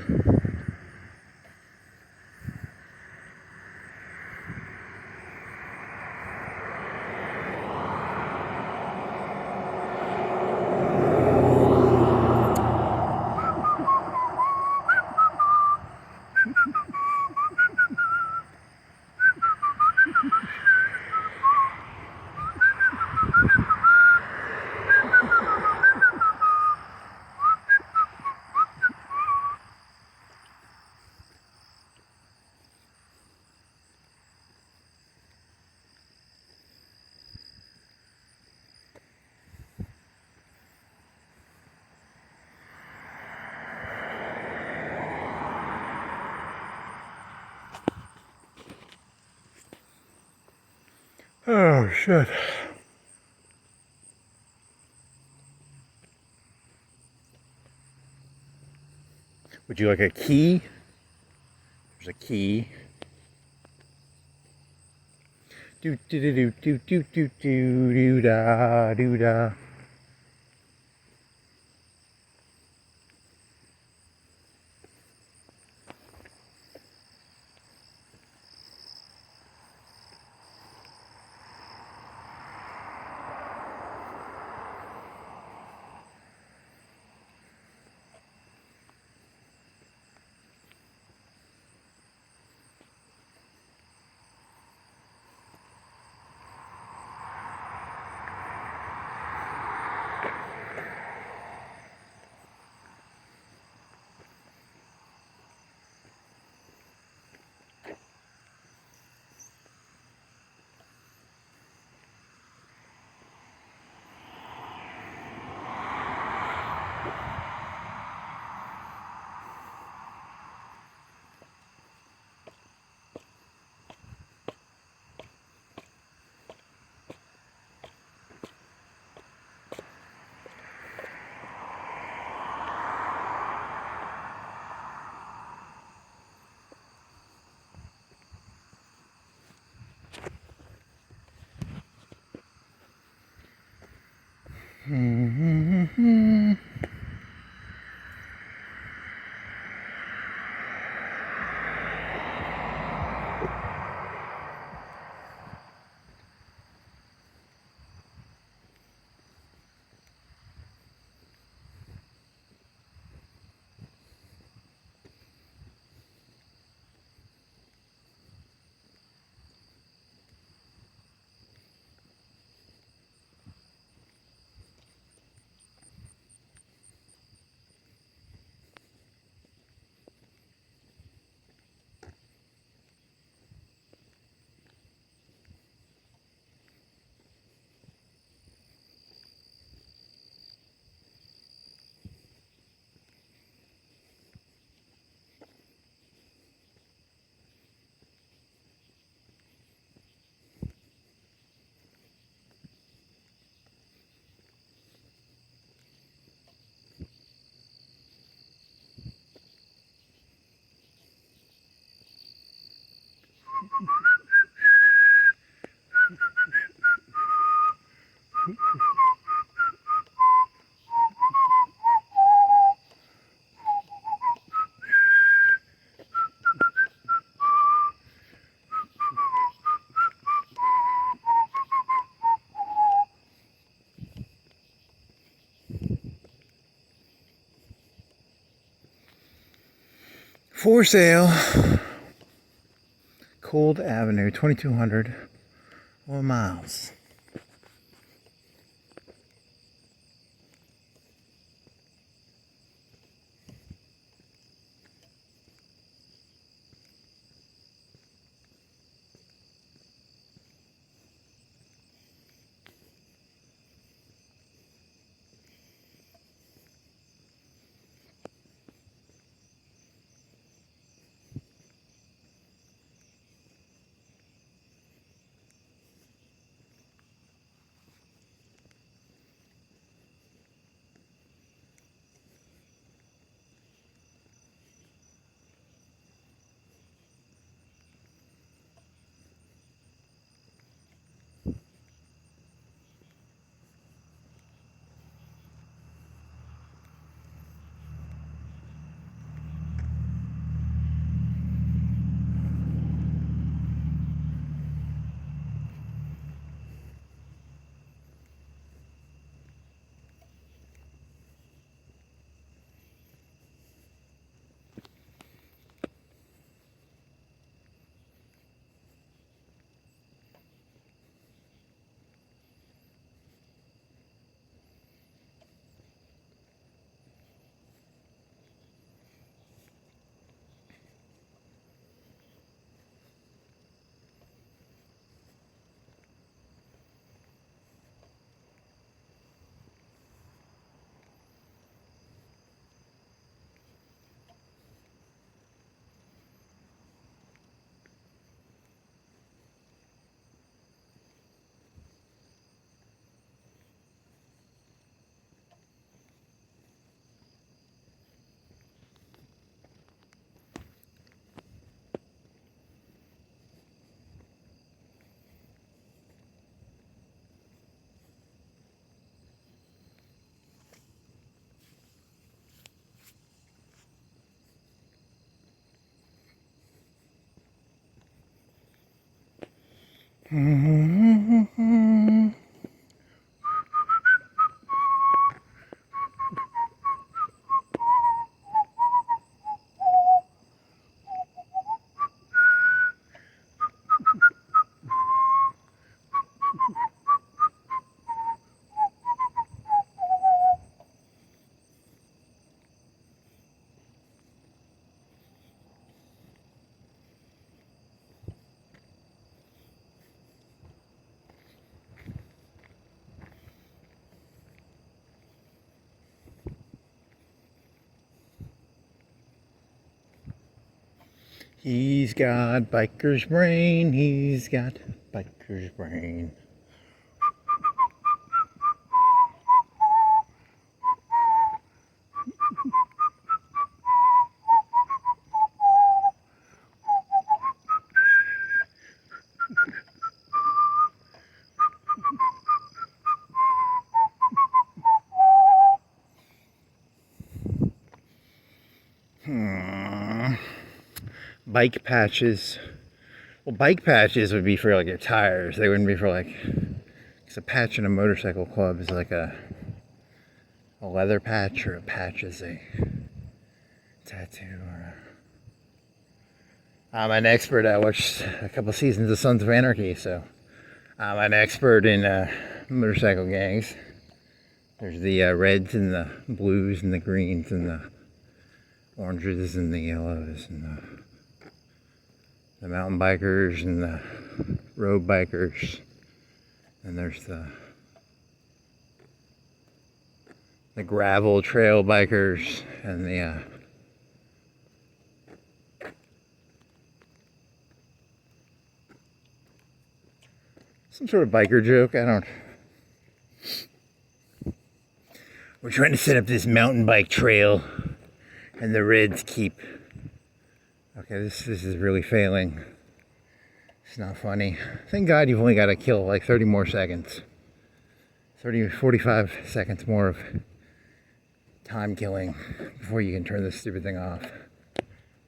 Speaker 1: Oh, shit. Would you like a key? There's a key. Do do do do do do do do da do da. For sale, Cold Avenue, 2200 miles. He's got biker's brain. He's got biker's brain. Bike patches. Well, bike patches would be for like your tires. They wouldn't be for like. Because a patch in a motorcycle club is like a leather patch, or a patch is a tattoo. Or I'm an expert. I watched a couple seasons of Sons of Anarchy, so I'm an expert in motorcycle gangs. There's the reds and the blues and the greens and the oranges and the yellows and the mountain bikers and the road bikers, and there's the gravel trail bikers and the some sort of biker joke. I don't. We're trying to set up this mountain bike trail, and the reds keep. Okay, this is really failing. It's not funny. Thank God you've only got to kill like 30 more seconds. 45 seconds more of time killing before you can turn this stupid thing off.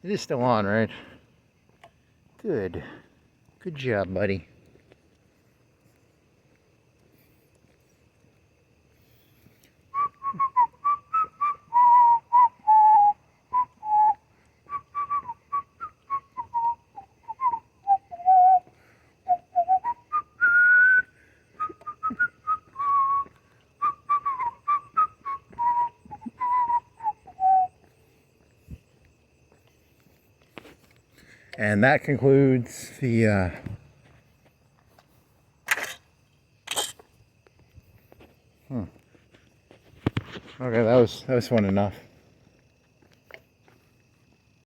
Speaker 1: It is still on, right? Good. Good job, buddy. And that concludes the okay, that was fun enough.